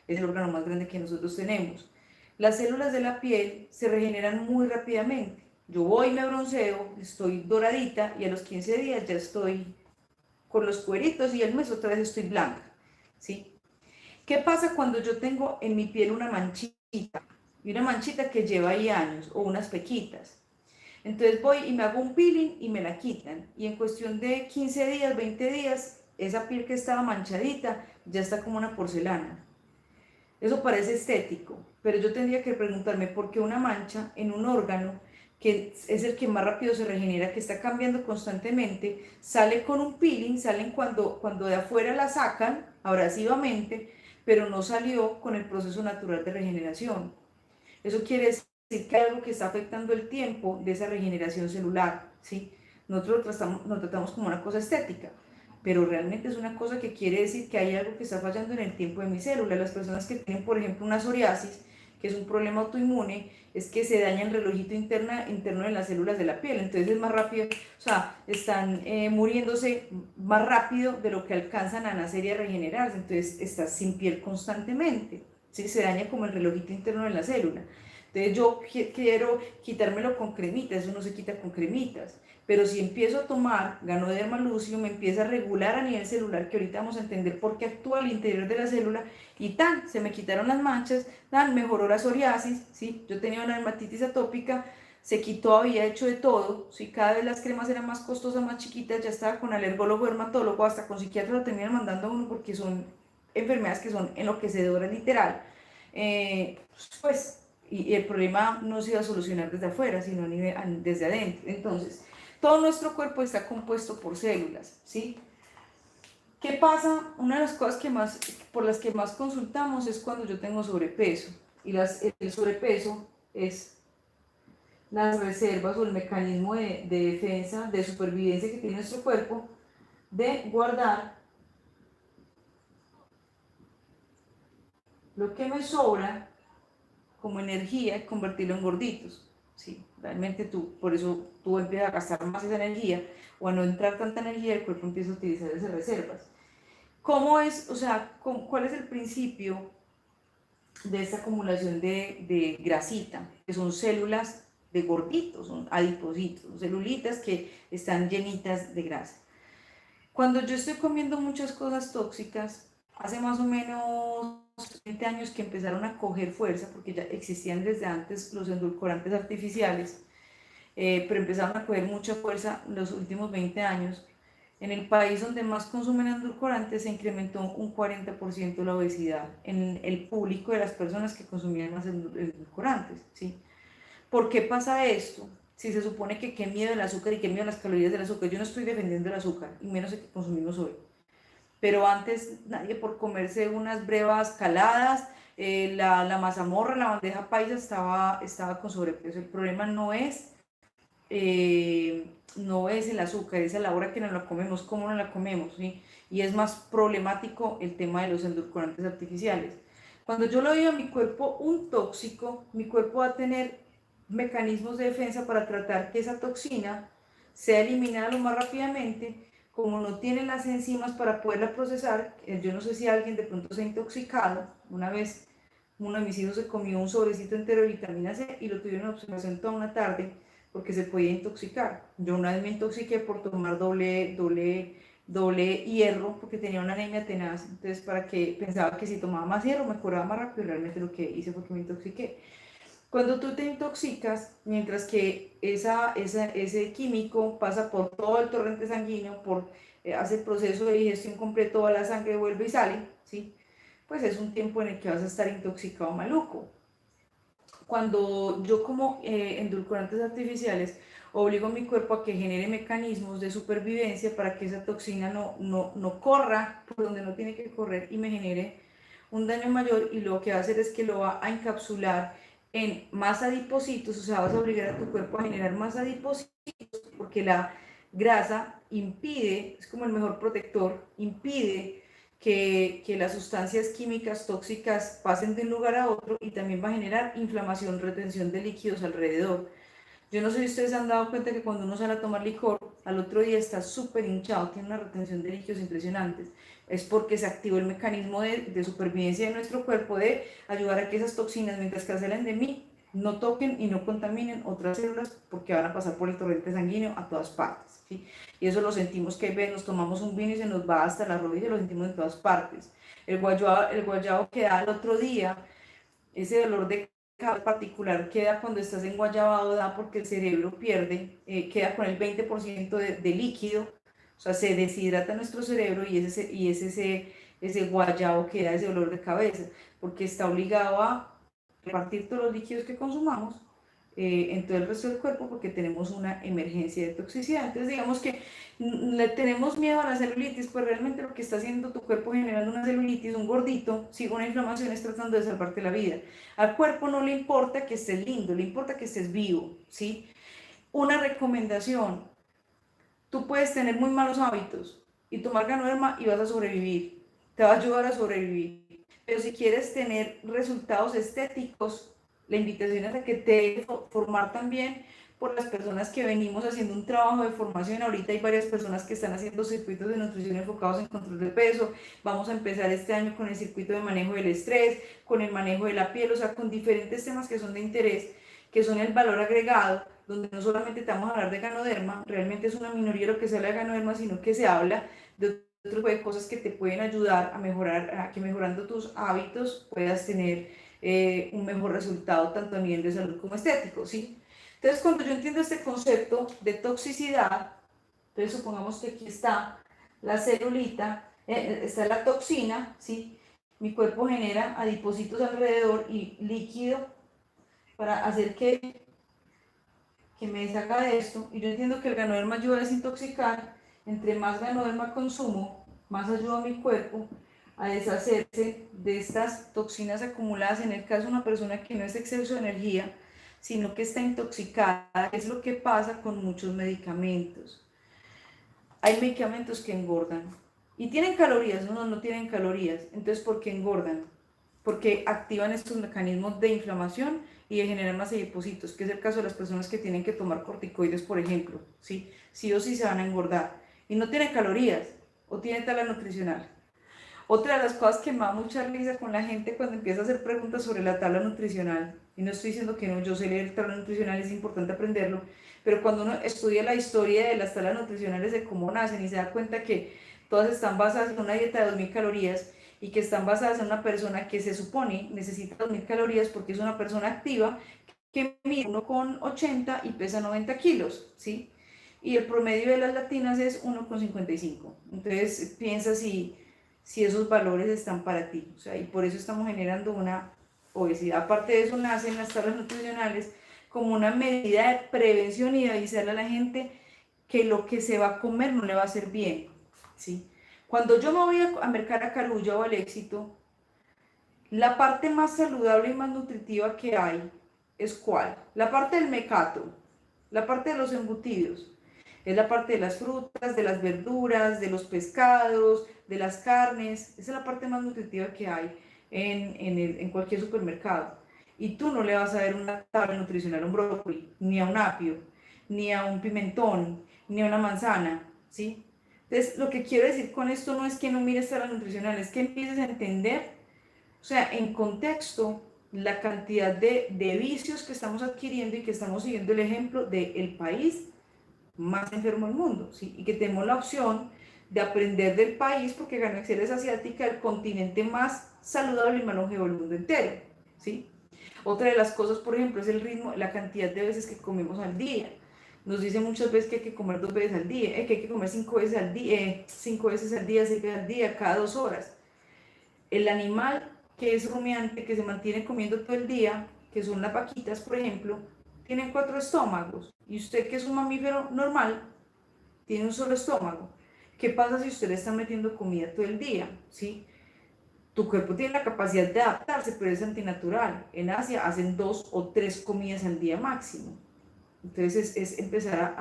Es el órgano más grande que nosotros tenemos. Las células de la piel se regeneran muy rápidamente. Yo voy, me bronceo, estoy doradita y a los 15 días ya estoy con los cueritos y el mes otra vez estoy blanca, ¿sí? ¿Qué pasa cuando yo tengo en mi piel una manchita? Y una manchita que lleva ahí años o unas pequitas. Entonces voy y me hago un peeling y me la quitan. Y en cuestión de 15 días, 20 días, esa piel que estaba manchadita ya está como una porcelana. Eso parece estético, pero yo tendría que preguntarme por qué una mancha en un órgano que es el que más rápido se regenera, que está cambiando constantemente, sale con un peeling, salen cuando de afuera la sacan abrasivamente, pero no salió con el proceso natural de regeneración. Eso quiere decir que hay algo que está afectando el tiempo de esa regeneración celular, ¿sí? Nosotros lo tratamos como una cosa estética, pero realmente es una cosa que quiere decir que hay algo que está fallando en el tiempo de mi célula. Las personas que tienen, por ejemplo, una psoriasis, que es un problema autoinmune, es que se daña el relojito interno de las células de la piel, entonces es más rápido, o sea, están muriéndose más rápido de lo que alcanzan a nacer y a regenerarse, entonces estás sin piel constantemente, ¿sí? Se daña como el relojito interno de la célula. Entonces yo quiero quitármelo con cremitas, eso no se quita con cremitas. Pero si empiezo a tomar Ganoderma lucio, me empieza a regular a nivel celular, que ahorita vamos a entender por qué actúa al interior de la célula, y tan, se me quitaron las manchas, tan, mejoró la psoriasis, ¿sí? Yo tenía una dermatitis atópica, se quitó, había hecho de todo, ¿sí? Cada vez las cremas eran más costosas, más chiquitas, ya estaba con alergólogo, dermatólogo, hasta con psiquiatra lo terminan mandando a uno porque son enfermedades que son enloquecedoras literal. Pues, y el problema no se iba a solucionar desde afuera, sino desde adentro. Entonces, todo nuestro cuerpo está compuesto por células, ¿sí? ¿Qué pasa? Una de las cosas por las que más consultamos es cuando yo tengo sobrepeso. Y el sobrepeso es las reservas o el mecanismo de defensa, de supervivencia que tiene nuestro cuerpo, de guardar lo que me sobra como energía y convertirlo en gorditos. Sí, realmente por eso tú empiezas a gastar más esa energía o a no entrar tanta energía, el cuerpo empieza a utilizar esas reservas. ¿Cómo es, o sea, cuál es el principio de esta acumulación de grasita? Que son células de gorditos, son adipocitos, son celulitas que están llenitas de grasa. Cuando yo estoy comiendo muchas cosas tóxicas, hace más o menos 20 años que empezaron a coger fuerza, porque ya existían desde antes los endulcorantes artificiales, pero empezaron a coger mucha fuerza los últimos 20 años. En el país donde más consumen endulcorantes se incrementó un 40% la obesidad en el público de las personas que consumían más endulcorantes, ¿sí? ¿Por qué pasa esto? Si se supone que qué miedo el azúcar y qué miedo las calorías del azúcar. Yo no estoy defendiendo el azúcar, y menos el que consumimos hoy. Pero antes nadie por comerse unas brevas caladas, la mazamorra, la bandeja paisa estaba con sobrepeso. El problema no es el azúcar, es a la hora que nos la comemos, cómo nos la comemos, ¿sí? Y es más problemático el tema de los endulcorantes artificiales. Cuando yo le doy a mi cuerpo un tóxico, mi cuerpo va a tener mecanismos de defensa para tratar que esa toxina sea eliminada lo más rápidamente. Como no tienen las enzimas para poderla procesar, yo no sé si alguien de pronto se ha intoxicado. Una vez uno de mis hijos se comió un sobrecito entero de vitamina C y lo tuvieron en observación toda una tarde porque se podía intoxicar. Yo una vez me intoxiqué por tomar doble hierro porque tenía una anemia tenaz. Entonces, para que pensaba que si tomaba más hierro me curaba más rápido, realmente lo que hice fue que me intoxiqué. Cuando tú te intoxicas, mientras que ese químico pasa por todo el torrente sanguíneo, hace el proceso de digestión completo a la sangre, vuelve y sale, ¿sí? Pues es un tiempo en el que vas a estar intoxicado maluco. Cuando yo como endulcorantes artificiales, obligo a mi cuerpo a que genere mecanismos de supervivencia para que esa toxina no corra por donde no tiene que correr y me genere un daño mayor, y lo que va a hacer es que lo va a encapsular en más adipocitos. O sea, vas a obligar a tu cuerpo a generar más adipocitos porque la grasa impide, es como el mejor protector, impide que las sustancias químicas tóxicas pasen de un lugar a otro, y también va a generar inflamación, retención de líquidos alrededor. Yo no sé si ustedes han dado cuenta que cuando uno sale a tomar licor, al otro día está súper hinchado, tiene una retención de líquidos impresionantes. Es porque se activó el mecanismo de supervivencia de nuestro cuerpo de ayudar a que esas toxinas, mientras que salen de mí, no toquen y no contaminen otras células, porque van a pasar por el torrente sanguíneo a todas partes, ¿sí? Y eso lo sentimos que ven, nos tomamos un vino y se nos va hasta la rodilla, lo sentimos en todas partes. El guayabo que da al otro día, ese dolor de cabeza particular queda cuando estás en guayabado, da porque el cerebro pierde, queda con el 20% de líquido, o sea, se deshidrata nuestro cerebro, y ese guayabo que da ese dolor de cabeza, porque está obligado a repartir todos los líquidos que consumamos en todo el resto del cuerpo, porque tenemos una emergencia de toxicidad. Entonces, digamos que le tenemos miedo a la celulitis, pues realmente lo que está haciendo tu cuerpo generando una celulitis, un gordito, si una inflamación, es tratando de salvarte la vida. Al cuerpo no le importa que estés lindo, le importa que estés vivo, ¿sí? Una recomendación: tú puedes tener muy malos hábitos y tomar ganoderma y vas a sobrevivir, te va a ayudar a sobrevivir. Pero si quieres tener resultados estéticos, la invitación es a que te dejes formar también por las personas que venimos haciendo un trabajo de formación. Ahorita hay varias personas que están haciendo circuitos de nutrición enfocados en control de peso. Vamos a empezar este año con el circuito de manejo del estrés, con el manejo de la piel, o sea, con diferentes temas que son de interés, que son el valor agregado, donde no solamente te vamos a hablar de ganoderma, realmente es una minoría lo que se habla de ganoderma, sino que se habla de otro tipo de cosas que te pueden ayudar a mejorar, a que mejorando tus hábitos puedas tener un mejor resultado, tanto a nivel de salud como estético, ¿sí? Entonces, cuando yo entiendo este concepto de toxicidad, entonces supongamos que aquí está la celulita, está la toxina, ¿sí? Mi cuerpo genera adipocitos alrededor y líquido para hacer que me deshaga de esto, y yo entiendo que el ganoderma ayuda a desintoxicar. Entre más ganoderma consumo, más ayuda a mi cuerpo a deshacerse de estas toxinas acumuladas. En el caso de una persona que no es exceso de energía, sino que está intoxicada, es lo que pasa con muchos medicamentos. Hay medicamentos que engordan y tienen calorías, no tienen calorías. Entonces, ¿por qué engordan? Porque activan estos mecanismos de inflamación y de generar más adipocitos, que es el caso de las personas que tienen que tomar corticoides, por ejemplo, ¿sí? Sí o sí se van a engordar y no tienen calorías o tienen tabla nutricional. Otra de las cosas que me da mucha risa con la gente cuando empieza a hacer preguntas sobre la tabla nutricional, y no estoy diciendo que no, yo sé leer tabla nutricional, es importante aprenderlo, pero cuando uno estudia la historia de las tablas nutricionales, de cómo nacen, y se da cuenta que todas están basadas en una dieta de 2000 calorías, y que están basadas en una persona que se supone necesita 2000 calorías porque es una persona activa, que mide 1,80 y pesa 90 kilos, ¿sí? Y el promedio de las latinas es 1,55. Entonces piensa si esos valores están para ti, o sea, y por eso estamos generando una obesidad. Aparte de eso, nacen las tablas nutricionales como una medida de prevención y de avisarle a la gente que lo que se va a comer no le va a hacer bien, ¿sí? Cuando yo me voy a mercar a Carulla o al Éxito, la parte más saludable y más nutritiva que hay es ¿cuál? La parte del mecato, la parte de los embutidos. Es la parte de las frutas, de las verduras, de los pescados, de las carnes. Esa es la parte más nutritiva que hay. en cualquier supermercado. Y tú no le vas a ver una tabla nutricional a un brócoli, ni a un apio, ni a un pimentón, ni a una manzana, ¿sí? Entonces, lo que quiero decir con esto no es que no mires tablas nutricionales, es que empieces a entender, o sea, en contexto, la cantidad de vicios que estamos adquiriendo y que estamos siguiendo el ejemplo del país más enfermo del mundo, ¿sí? Y que tenemos la opción de aprender del país, porque Ghana es asiática, el continente más saludable y más longevo del mundo entero, ¿sí? Otra de las cosas, por ejemplo, es el ritmo, la cantidad de veces que comemos al día. Nos dicen muchas veces que hay que comer 2 veces al día, que hay que comer 5 veces al día, 5 veces al día, 6 veces al día, cada 2 horas. El animal que es rumiante, que se mantiene comiendo todo el día, que son las vaquitas, por ejemplo, tienen 4 estómagos. Y usted, que es un mamífero normal, tiene un solo estómago. ¿Qué pasa si usted le está metiendo comida todo el día? ¿Sí? Tu cuerpo tiene la capacidad de adaptarse, pero es antinatural. En Asia hacen 2 o 3 comidas al día máximo. Entonces es empezar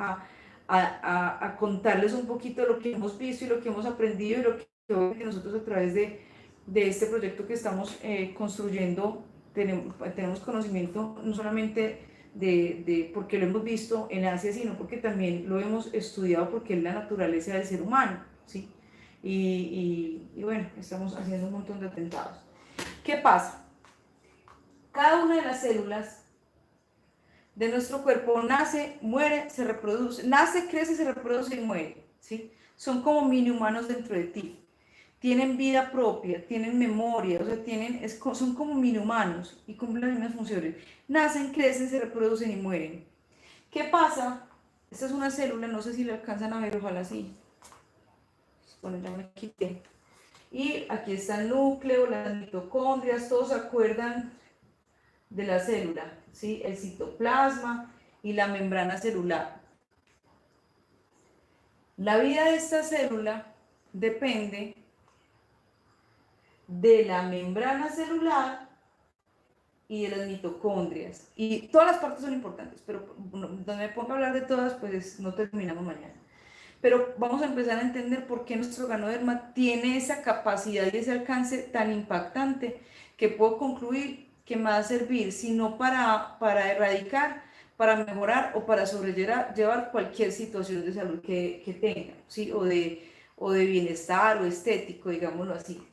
a contarles un poquito lo que hemos visto y lo que hemos aprendido y lo que nosotros a través de este proyecto que estamos construyendo tenemos conocimiento no solamente porque lo hemos visto en Asia, sino porque también lo hemos estudiado porque es la naturaleza del ser humano, ¿sí? Y bueno, estamos haciendo un montón de atentados. ¿Qué pasa? Cada una de las células de nuestro cuerpo nace, muere, se reproduce, nace, crece, se reproduce y muere, ¿sí? Son como mini humanos dentro de ti. Tienen vida propia, tienen memoria, o sea, son como mini humanos y cumplen las mismas funciones. Nacen, crecen, se reproducen y mueren. ¿Qué pasa? Esta es una célula, no sé si la alcanzan a ver, ojalá sí. Bueno, ya me quité. Y aquí está el núcleo, las mitocondrias, todos se acuerdan de la célula, ¿sí? El citoplasma y la membrana celular. La vida de esta célula depende de la membrana celular y de las mitocondrias. Y todas las partes son importantes, pero donde me pongo a hablar de todas, pues no terminamos mañana. Pero vamos a empezar a entender por qué nuestro ganoderma tiene esa capacidad y ese alcance tan impactante que puedo concluir que me va a servir, sino para erradicar, para mejorar o para sobrellevar cualquier situación de salud que tenga, ¿sí? O de bienestar o estético, digámoslo así.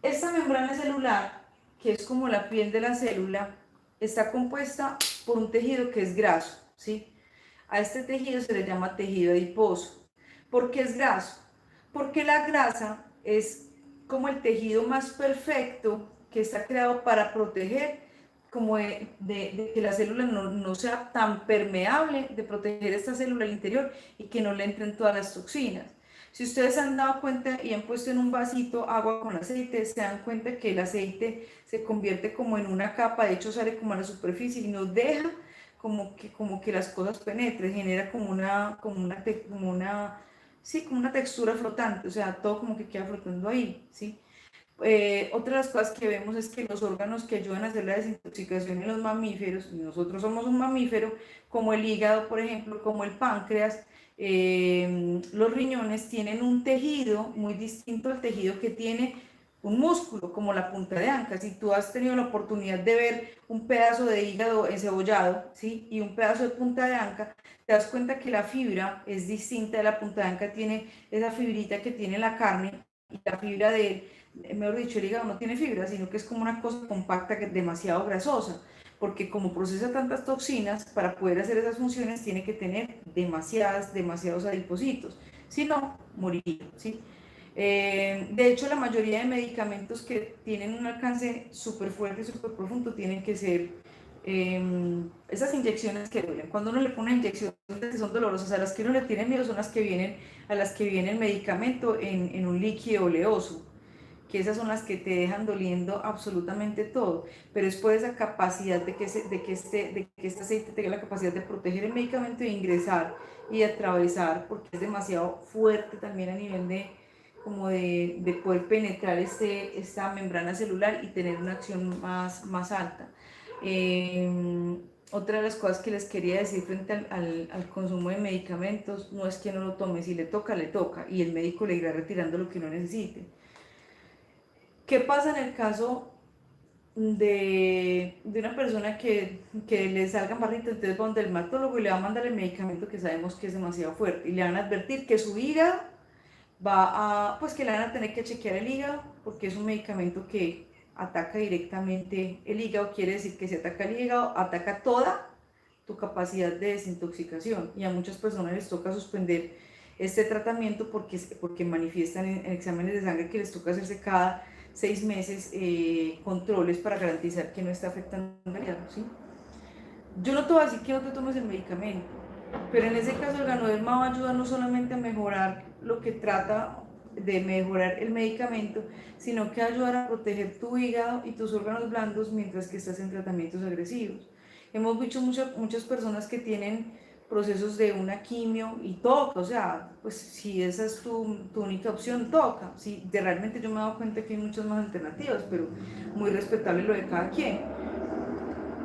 Esta membrana celular, que es como la piel de la célula, está compuesta por un tejido que es graso, ¿sí? A este tejido se le llama tejido adiposo. ¿Por qué es graso? Porque la grasa es como el tejido más perfecto que está creado para proteger, como de que la célula no sea tan permeable, de proteger esta célula al interior y que no le entren todas las toxinas. Si ustedes han dado cuenta y han puesto en un vasito agua con aceite, se dan cuenta que el aceite se convierte como en una capa, de hecho sale como a la superficie y nos deja como que las cosas penetren, genera sí, como una textura flotante, o sea, todo como que queda flotando ahí, ¿sí? Otra de las cosas que vemos es que los órganos que ayudan a hacer la desintoxicación en los mamíferos, y nosotros somos un mamífero, como el hígado, por ejemplo, como el páncreas, los riñones tienen un tejido muy distinto al tejido que tiene un músculo, como la punta de anca. Si tú has tenido la oportunidad de ver un pedazo de hígado encebollado, ¿sí? Y un pedazo de punta de anca, te das cuenta que la fibra es distinta de la punta de anca, tiene esa fibrita que tiene la carne, y la fibra mejor dicho, el hígado no tiene fibra, sino que es como una cosa compacta, que es demasiado grasosa, porque como procesa tantas toxinas, para poder hacer esas funciones tiene que tener demasiados adipocitos, si no, moriría, ¿sí? De hecho, la mayoría de medicamentos que tienen un alcance súper fuerte, súper profundo, tienen que ser esas inyecciones que duelen. Cuando uno le pone inyecciones que son dolorosas, a las que uno le tiene miedo son a las que viene el medicamento en un líquido oleoso, que esas son las que te dejan doliendo absolutamente todo, pero es por esa capacidad de que este aceite tenga la capacidad de proteger el medicamento, de ingresar y de atravesar, porque es demasiado fuerte también a nivel de poder penetrar esta membrana celular y tener una acción más alta. Otra de las cosas que les quería decir frente al consumo de medicamentos, no es que no lo tome, si le toca, y el médico le irá retirando lo que no necesite. ¿Qué pasa en el caso de una persona que le salgan barritos? Entonces va donde el dermatólogo y le va a mandar el medicamento que sabemos que es demasiado fuerte y le van a advertir que su hígado pues que le van a tener que chequear el hígado porque es un medicamento que ataca directamente el hígado, quiere decir que si ataca el hígado, ataca toda tu capacidad de desintoxicación, y a muchas personas les toca suspender este tratamiento porque manifiestan en exámenes de sangre que les toca hacerse cada 6 meses controles para garantizar que no está afectando el hígado, ¿sí? Yo no te voy a decir que no te tomes el medicamento, pero en ese caso el Ganoderma va a ayudar no solamente a mejorar lo que trata de mejorar el medicamento, sino que va a ayudar a proteger tu hígado y tus órganos blandos mientras que estás en tratamientos agresivos. Hemos visto muchas personas que tienen procesos de una quimio y toca, o sea, pues si esa es tu única opción, toca. Sí, realmente yo me he dado cuenta que hay muchas más alternativas, pero muy respetable lo de cada quien.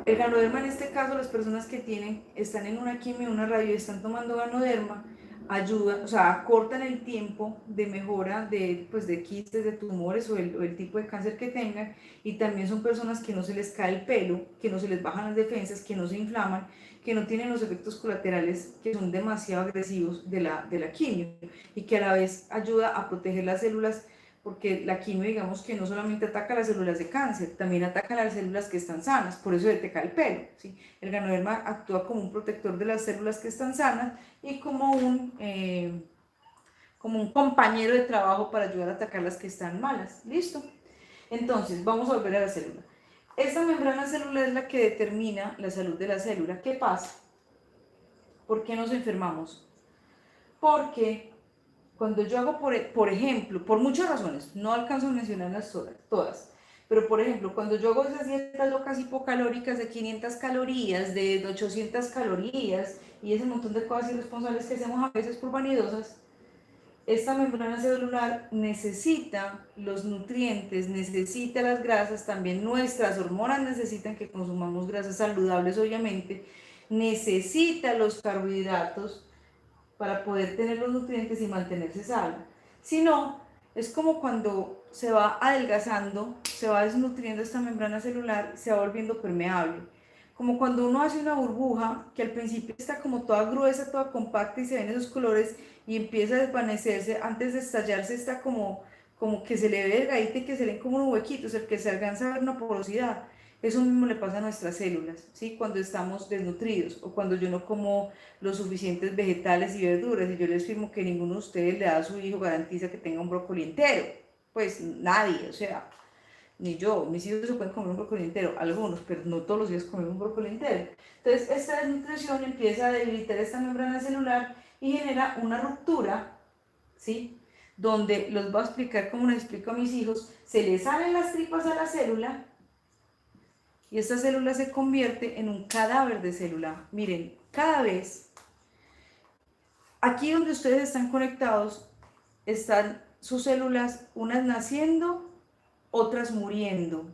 El ganoderma, en este caso, las personas que están en una quimio, una radio y están tomando ganoderma, ayuda, o sea, acortan el tiempo de mejora pues, de quistes, de tumores o el tipo de cáncer que tengan, y también son personas que no se les cae el pelo, que no se les bajan las defensas, que no se inflaman, que no tienen los efectos colaterales que son demasiado agresivos de la quimio, y que a la vez ayuda a proteger las células, porque la quimio, digamos que no solamente ataca las células de cáncer, también ataca las células que están sanas, por eso te cae el pelo, ¿sí? El ganoderma actúa como un protector de las células que están sanas y como un compañero de trabajo para ayudar a atacar las que están malas. ¿Listo? Entonces, vamos a volver a la célula. Esta membrana celular es la que determina la salud de la célula. ¿Qué pasa? ¿Por qué nos enfermamos? Porque cuando yo hago, por ejemplo, por muchas razones, no alcanzo a mencionarlas todas, pero por ejemplo, cuando yo hago esas dietas locas hipocalóricas de 500 calorías, de 800 calorías y ese montón de cosas irresponsables que hacemos a veces por vanidosas, esta membrana celular necesita los nutrientes, necesita las grasas, también nuestras hormonas necesitan que consumamos grasas saludables, obviamente, necesita los carbohidratos para poder tener los nutrientes y mantenerse sana. Si no, es como cuando se va adelgazando, se va desnutriendo esta membrana celular, se va volviendo permeable. Como cuando uno hace una burbuja que al principio está como toda gruesa, toda compacta y se ven esos colores y empieza a desvanecerse, antes de estallarse está como que se le ve delgadita y que se ven como unos huequitos, el que se alcanza a ver una porosidad. Eso mismo le pasa a nuestras células, ¿sí? Cuando estamos desnutridos o cuando yo no como los suficientes vegetales y verduras, y yo les firmo que ninguno de ustedes le da a su hijo, garantiza que tenga un brócoli entero. Pues nadie, o sea, ni yo, mis hijos se pueden comer un brócoli entero, algunos, pero no todos los días comen un brócoli entero. Entonces, esta desnutrición empieza a debilitar esta membrana celular y genera una ruptura, ¿sí? Donde los voy a explicar como les explico a mis hijos, se les salen las tripas a la célula y esta célula se convierte en un cadáver de célula. Miren, cada vez, aquí donde ustedes están conectados, están sus células, unas naciendo, otras muriendo.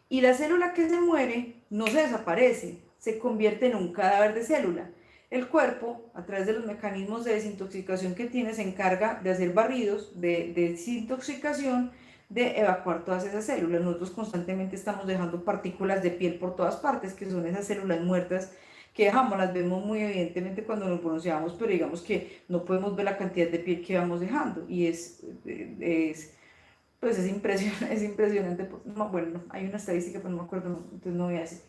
Y la célula que se muere no se desaparece, se convierte en un cadáver de célula. El cuerpo, a través de los mecanismos de desintoxicación que tiene, se encarga de hacer barridos de desintoxicación, de evacuar todas esas células. Nosotros constantemente estamos dejando partículas de piel por todas partes, que son esas células muertas que dejamos, las vemos muy evidentemente cuando nos bronceamos, pero digamos que no podemos ver la cantidad de piel que vamos dejando, y pues es impresionante, es impresionante. No, bueno, no, hay una estadística, pero no me acuerdo, entonces no voy a decir.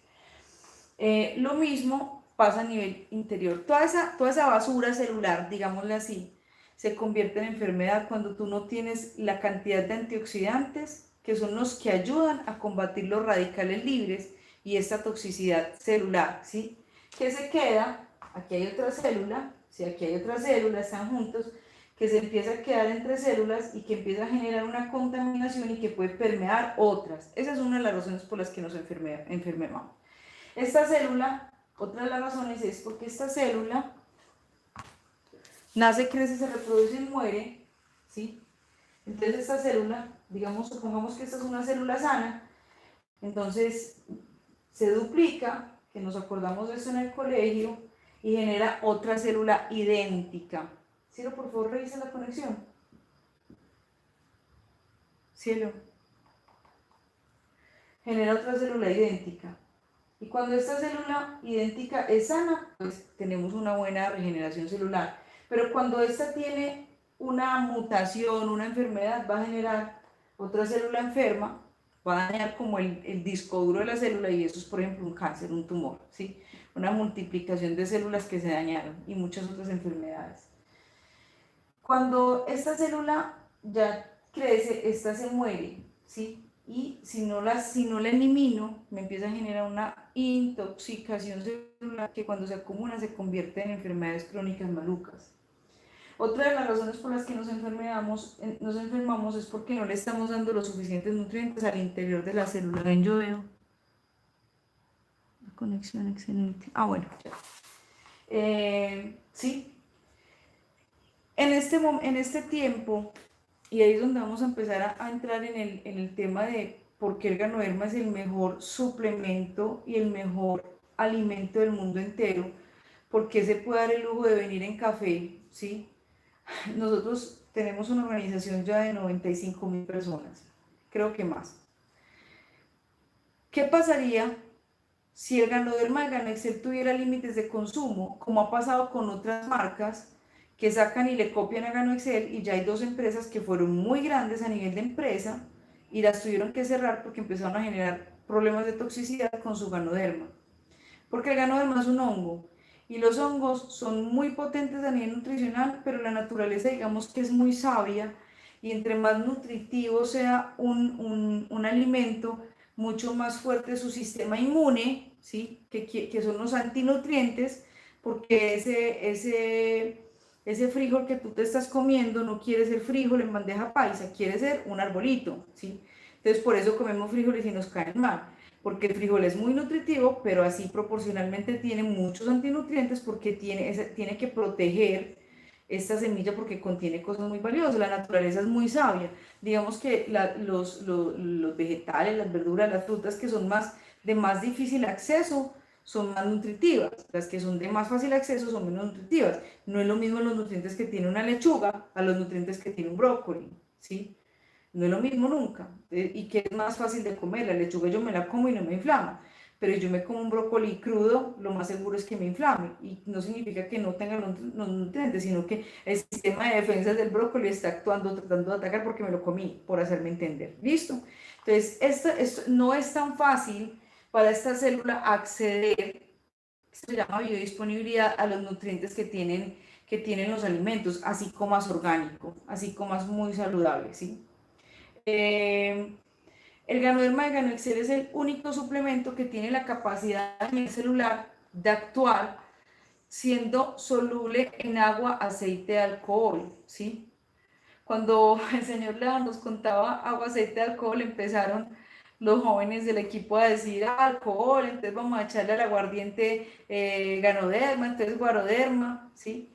Lo mismo pasa a nivel interior. Toda esa basura celular, digámosle así, se convierte en enfermedad cuando tú no tienes la cantidad de antioxidantes que son los que ayudan a combatir los radicales libres y esta toxicidad celular, ¿sí? ¿Qué se queda? Aquí hay otra célula, si aquí hay otra célula, están juntos, que se empieza a quedar entre células y que empieza a generar una contaminación y que puede permear otras. Esa es una de las razones por las que nos enfermamos. Esta célula, otra de las razones es porque esta célula nace, crece, se reproduce y muere, ¿sí? Entonces esta célula, digamos, supongamos que esta es una célula sana, entonces se duplica, que nos acordamos de eso en el colegio, y genera otra célula idéntica. Cielo, por favor, revisa la conexión. Cielo. genera otra célula idéntica. Y cuando esta célula idéntica es sana, pues tenemos una buena regeneración celular. Pero cuando esta tiene una mutación, una enfermedad, va a generar otra célula enferma, va a dañar como el disco duro de la célula, y eso es, por ejemplo, un cáncer, un tumor, ¿sí? Una multiplicación de células que se dañaron y muchas otras enfermedades. Cuando esta célula ya crece, esta se muere, ¿sí? Y si no la elimino, me empieza a generar una intoxicación celular que cuando se acumula se convierte en enfermedades crónicas malucas. Otra de las razones por las que nos enfermamos es porque no le estamos dando los suficientes nutrientes al interior de la célula. Ven, yo veo la conexión excelente. Ah, bueno, ya. Sí, en este tiempo, y ahí es donde vamos a empezar a entrar en el tema de por qué el ganoderma es el mejor suplemento y el mejor alimento del mundo entero, por qué se puede dar el lujo de venir en café, ¿sí? Nosotros tenemos una organización ya de 95.000 personas, creo que más. ¿Qué pasaría si el ganoderma de Ganoexcel tuviera límites de consumo, como ha pasado con otras marcas que sacan y le copian a Ganoexcel, y ya hay dos empresas que fueron muy grandes a nivel de empresa y las tuvieron que cerrar porque empezaron a generar problemas de toxicidad con su ganoderma? Porque el ganoderma es un hongo y los hongos son muy potentes a nivel nutricional, pero la naturaleza, digamos que es muy sabia, y entre más nutritivo sea un alimento, mucho más fuerte su sistema inmune, ¿sí? Que son los antinutrientes, porque ese frijol que tú te estás comiendo no quiere ser frijol en bandeja paisa, quiere ser un arbolito, ¿sí? Entonces por eso comemos frijoles y nos caen mal, porque el frijol es muy nutritivo, pero así proporcionalmente tiene muchos antinutrientes, porque tiene que proteger esta semilla porque contiene cosas muy valiosas. La naturaleza es muy sabia. Digamos que los vegetales, las verduras, las frutas que son de más difícil acceso son más nutritivas. Las que son de más fácil acceso son menos nutritivas. No es lo mismo los nutrientes que tiene una lechuga a los nutrientes que tiene un brócoli, ¿sí? No es lo mismo nunca. Y que es más fácil de comer. La lechuga yo me la como y no me inflama, pero yo me como un brócoli crudo, lo más seguro es que me inflame. Y no significa que no tenga los nutrientes, sino que el sistema de defensa del brócoli está actuando, tratando de atacar porque me lo comí, por hacerme entender. ¿Listo? Entonces, esto no es tan fácil para esta célula acceder, esto se llama biodisponibilidad, a los nutrientes que tienen los alimentos, así como es orgánico, así como es muy saludable, ¿sí? Eh, el ganoderma de Ganoexcel es el único suplemento que tiene la capacidad a nivel celular de actuar siendo soluble en agua, aceite, alcohol, ¿sí? Cuando el señor León nos contaba agua, aceite, alcohol, empezaron los jóvenes del equipo a decir alcohol, entonces vamos a echarle al aguardiente ganoderma, entonces guaroderma, ¿sí?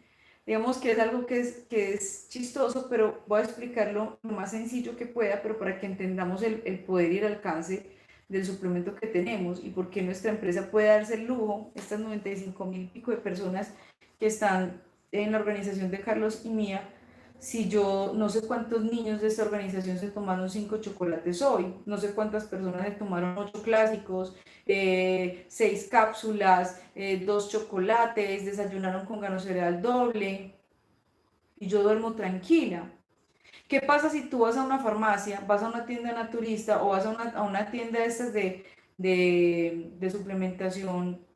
Digamos que es algo que es chistoso, pero voy a explicarlo lo más sencillo que pueda, pero para que entendamos el poder y el alcance del suplemento que tenemos y por qué nuestra empresa puede darse el lujo, estas 95.000 y pico de personas que están en la organización de Carlos y mía. Si yo no sé cuántos niños de esta organización se tomaron 5 chocolates hoy, no sé cuántas personas se tomaron 8 clásicos, 6 cápsulas, 2 chocolates, desayunaron con grano cereal doble, y yo duermo tranquila. ¿Qué pasa si tú vas a una farmacia, vas a una tienda naturista o vas a una tienda de estas de suplementación,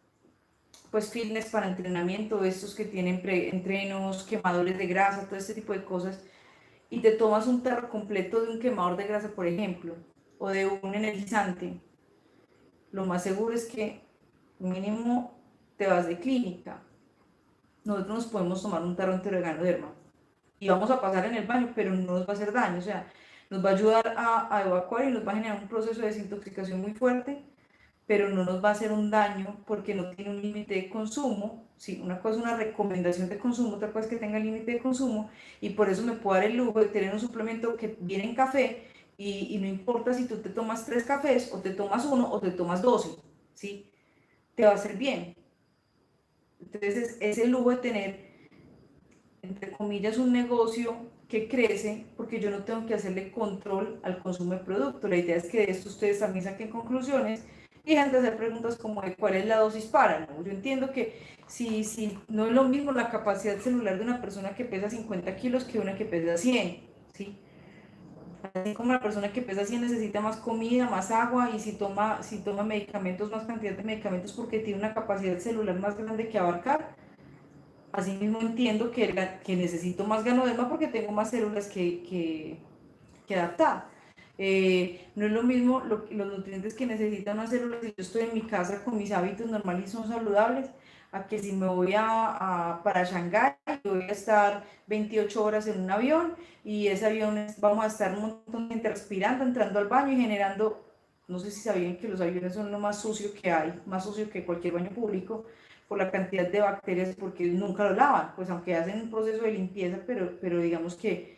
pues fitness para entrenamiento, estos que tienen entrenos, quemadores de grasa, todo este tipo de cosas, y te tomas un tarro completo de un quemador de grasa, por ejemplo, o de un energizante? Lo más seguro es que mínimo te vas de clínica. Nosotros nos podemos tomar un tarro entero de ganoderma y vamos a pasar en el baño, pero no nos va a hacer daño, o sea, nos va a ayudar a evacuar y nos va a generar un proceso de desintoxicación muy fuerte, pero no nos va a hacer un daño porque no tiene un límite de consumo. Sí, una cosa es una recomendación de consumo, otra cosa es que tenga límite de consumo, y por eso me puedo dar el lujo de tener un suplemento que viene en café, y no importa si tú te tomas 3 cafés o te tomas uno o te tomas 12, ¿sí? Te va a hacer bien. Entonces es el lujo de tener, entre comillas, un negocio que crece porque yo no tengo que hacerle control al consumo de producto. La idea es que de esto ustedes también saquen conclusiones y dejen de hacer preguntas como de cuál es la dosis para, ¿no? Yo entiendo que si no es lo mismo la capacidad celular de una persona que pesa 50 kilos que una que pesa 100, ¿sí? Así como la persona que pesa 100 necesita más comida, más agua, y si toma medicamentos, más cantidad de medicamentos porque tiene una capacidad celular más grande que abarcar. Asimismo entiendo que necesito más ganoderma porque tengo más células que adaptar. No es lo mismo los nutrientes que necesitan una célula si yo estoy en mi casa con mis hábitos normales y son saludables, a que si me voy para Shanghái, voy a estar 28 horas en un avión y ese avión vamos a estar un montón de gente respirando, entrando al baño y generando, no sé si sabían que los aviones son lo más sucio que hay, más sucio que cualquier baño público, por la cantidad de bacterias, porque nunca lo lavan, pues aunque hacen un proceso de limpieza, pero digamos que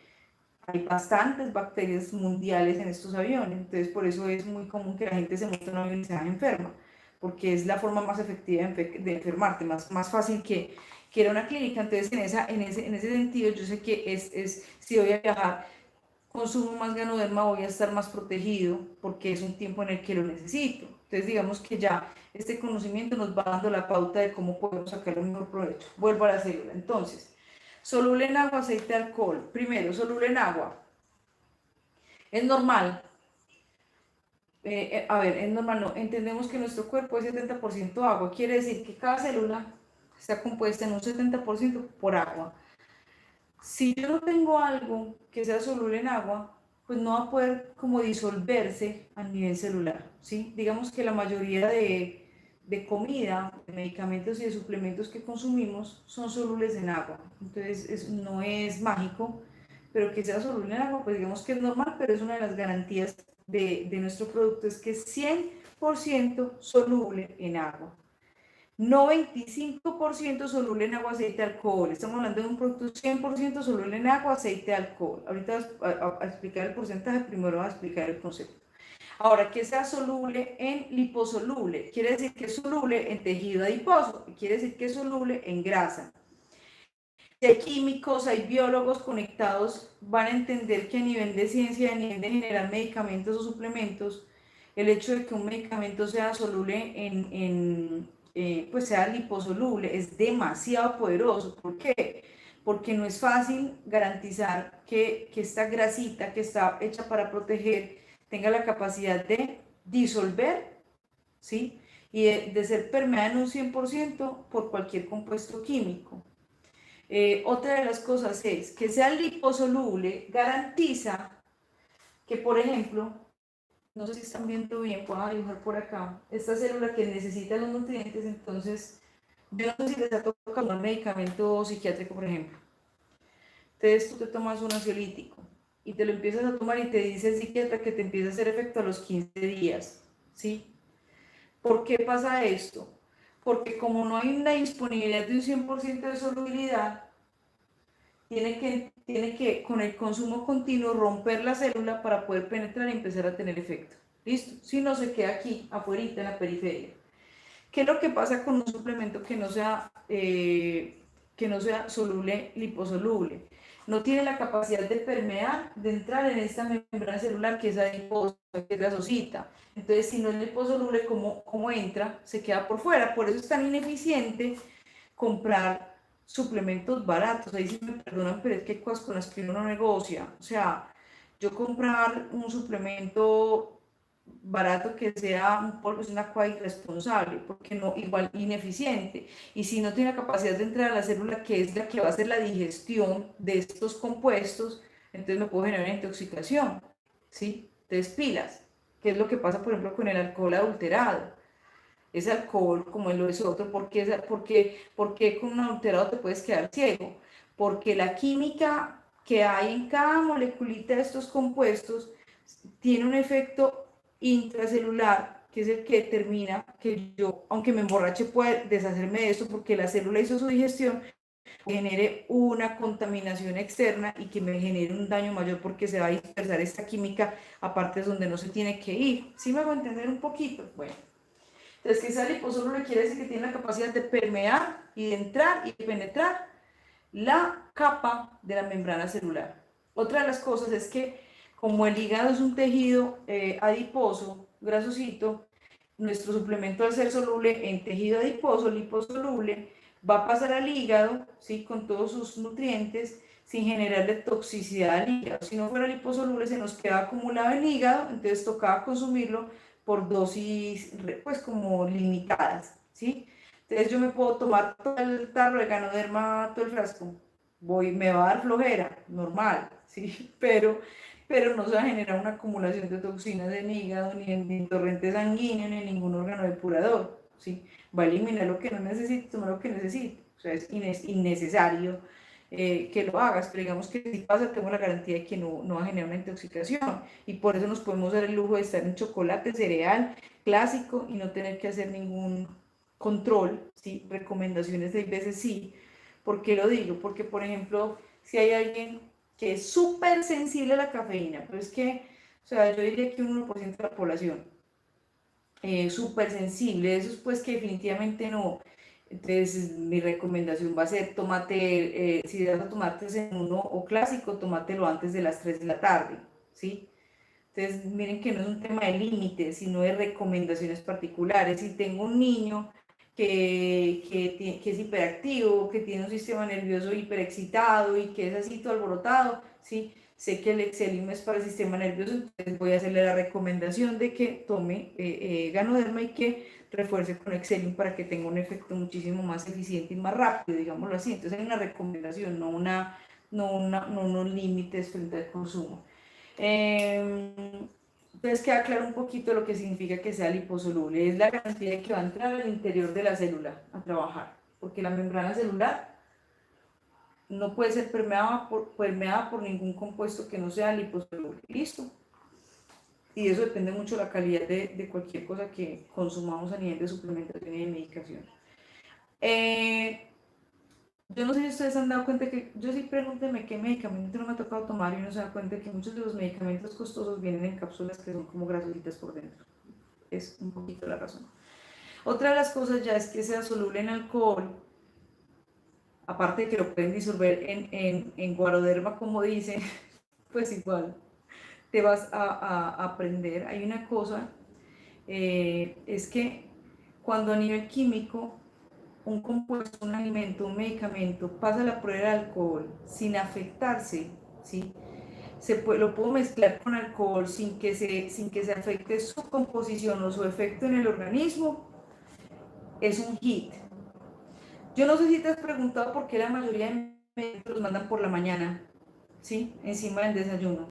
hay bastantes bacterias mundiales en estos aviones, entonces por eso es muy común que la gente se monte en un avión y se haga enferma, porque es la forma más efectiva de enfermarte, más fácil que ir a una clínica. Entonces en ese sentido yo sé que si voy a viajar, consumo más ganoderma, voy a estar más protegido porque es un tiempo en el que lo necesito. Entonces digamos que ya este conocimiento nos va dando la pauta de cómo podemos sacar el mejor provecho. Vuelvo a la célula. Entonces, soluble en agua, aceite, alcohol. Primero, soluble en agua. Es normal. Es normal, no. Entendemos que nuestro cuerpo es 70% agua. Quiere decir que cada célula está compuesta en un 70% por agua. Si yo no tengo algo que sea soluble en agua, pues no va a poder como disolverse a nivel celular, ¿sí? Digamos que la mayoría de comida, de medicamentos y de suplementos que consumimos son solubles en agua. Entonces no es mágico, pero que sea soluble en agua, pues digamos que es normal, pero es una de las garantías de nuestro producto, es que es 100% soluble en agua. 95% soluble en agua, aceite, alcohol. Estamos hablando de un producto 100% soluble en agua, aceite, alcohol. Ahorita a explicar el porcentaje, primero voy a explicar el concepto. Ahora, que sea soluble en liposoluble, quiere decir que es soluble en tejido adiposo, quiere decir que es soluble en grasa. Si hay químicos, hay biólogos conectados, van a entender que a nivel de ciencia, a nivel de generar medicamentos o suplementos, el hecho de que un medicamento sea soluble pues sea liposoluble, es demasiado poderoso. ¿Por qué? Porque no es fácil garantizar que esta grasita que está hecha para proteger tenga la capacidad de disolver, ¿sí? Y de ser permeada en un 100% por cualquier compuesto químico. Otra de las cosas es que sea liposoluble, garantiza que, por ejemplo, no sé si están viendo bien, puedo dibujar por acá, esta célula que necesita los nutrientes. Entonces, yo no sé si les ha tocado un medicamento psiquiátrico, por ejemplo. Entonces tú te tomas un ansiolítico y te lo empiezas a tomar y te dice el psiquiatra que te empieza a hacer efecto a los 15 días, ¿sí? ¿Por qué pasa esto? Porque como no hay una disponibilidad de un 100% de solubilidad, tiene que con el consumo continuo romper la célula para poder penetrar y empezar a tener efecto. ¿Listo? Si no, se queda aquí, afuera, en la periferia. ¿Qué es lo que pasa con un suplemento que no sea soluble, liposoluble? No tiene la capacidad de permear, de entrar en esta membrana celular que es adiposa, que es gasosita. Entonces, si no es liposoluble, ¿cómo entra? Se queda por fuera. Por eso es tan ineficiente comprar suplementos baratos. Ahí sí me perdonan, pero es que hay cosas con las que uno no negocia. O sea, yo comprar un suplemento barato que sea un polvo es una cosa irresponsable, porque no, igual ineficiente. Y si no tiene la capacidad de entrar a la célula, que es la que va a hacer la digestión de estos compuestos, entonces me puedo generar intoxicación, ¿sí? Entonces pilas, ¿qué es lo que pasa, por ejemplo, con el alcohol adulterado? Ese alcohol, como lo es otro, ¿por qué con un adulterado te puedes quedar ciego? Porque la química que hay en cada moleculita de estos compuestos tiene un efecto intracelular, que es el que determina que yo, aunque me emborrache, pueda deshacerme de esto porque la célula hizo su digestión, genere una contaminación externa y que me genere un daño mayor porque se va a dispersar esta química a partes donde no se tiene que ir. ¿Sí me hago entender un poquito? Bueno. Entonces, que sea liposoluble quiere decir que tiene la capacidad de permear y de entrar y de penetrar la capa de la membrana celular. Otra de las cosas es que como el hígado es un tejido adiposo, grasosito, nuestro suplemento al ser soluble en tejido adiposo, liposoluble, va a pasar al hígado, ¿sí? Con todos sus nutrientes, sin generarle toxicidad al hígado. Si no fuera liposoluble, se nos queda acumulado en el hígado, entonces tocaba consumirlo por dosis, pues como limitadas, ¿sí? Entonces yo me puedo tomar todo el tarro de Ganoderma, todo el frasco, me va a dar flojera, normal, ¿sí? Pero no se va a generar una acumulación de toxinas en hígado, ni en torrente sanguíneo, ni en ningún órgano depurador, ¿sí? Va a eliminar lo que no necesite, tomar lo que necesite, o sea, es innecesario que lo hagas, pero digamos que si pasa, tengo la garantía de que no va a generar una intoxicación, y por eso nos podemos dar el lujo de estar en chocolate, cereal, clásico, y no tener que hacer ningún control, ¿sí? Recomendaciones de veces sí. ¿Por qué lo digo? Porque, por ejemplo, si hay alguien que es súper sensible a la cafeína, pero es que, o sea, yo diría que un 1% de la población súper sensible, eso es pues que definitivamente no. Entonces, mi recomendación va a ser, tómate, si vas a tomarte en uno o clásico, tómatelo antes de las 3 de la tarde, ¿sí? Entonces, miren que no es un tema de límites, sino de recomendaciones particulares. Si tengo un niño que es hiperactivo, que tiene un sistema nervioso hiperexcitado y que es así todo alborotado, ¿sí? Sé que el Exelium es para el sistema nervioso, entonces voy a hacerle la recomendación de que tome Ganoderma y que refuerce con Exelium para que tenga un efecto muchísimo más eficiente y más rápido, digámoslo así. Entonces hay una recomendación, no unos límites frente al consumo. Entonces queda claro un poquito lo que significa que sea liposoluble. Es la cantidad que va a entrar al interior de la célula a trabajar, porque la membrana celular no puede ser permeada por ningún compuesto que no sea liposoluble. ¿Listo? Y eso depende mucho de la calidad de cualquier cosa que consumamos a nivel de suplementación y de medicación. Yo no sé si ustedes se han dado cuenta que, yo sí pregúntenme qué medicamento no me ha tocado tomar y uno se da cuenta que muchos de los medicamentos costosos vienen en cápsulas que son como grasositas por dentro. Es un poquito la razón. Otra de las cosas ya es que sea soluble en alcohol, aparte de que lo pueden disolver en guaroderma, como dicen, pues igual te vas a aprender. Hay una cosa, es que cuando a nivel químico un compuesto, un alimento, un medicamento pasa la prueba de alcohol sin afectarse, ¿sí? Lo puedo mezclar con alcohol sin que se afecte su composición o su efecto en el organismo, es un hit. Yo no sé si te has preguntado por qué la mayoría de medicamentos los mandan por la mañana, ¿sí? Encima del desayuno.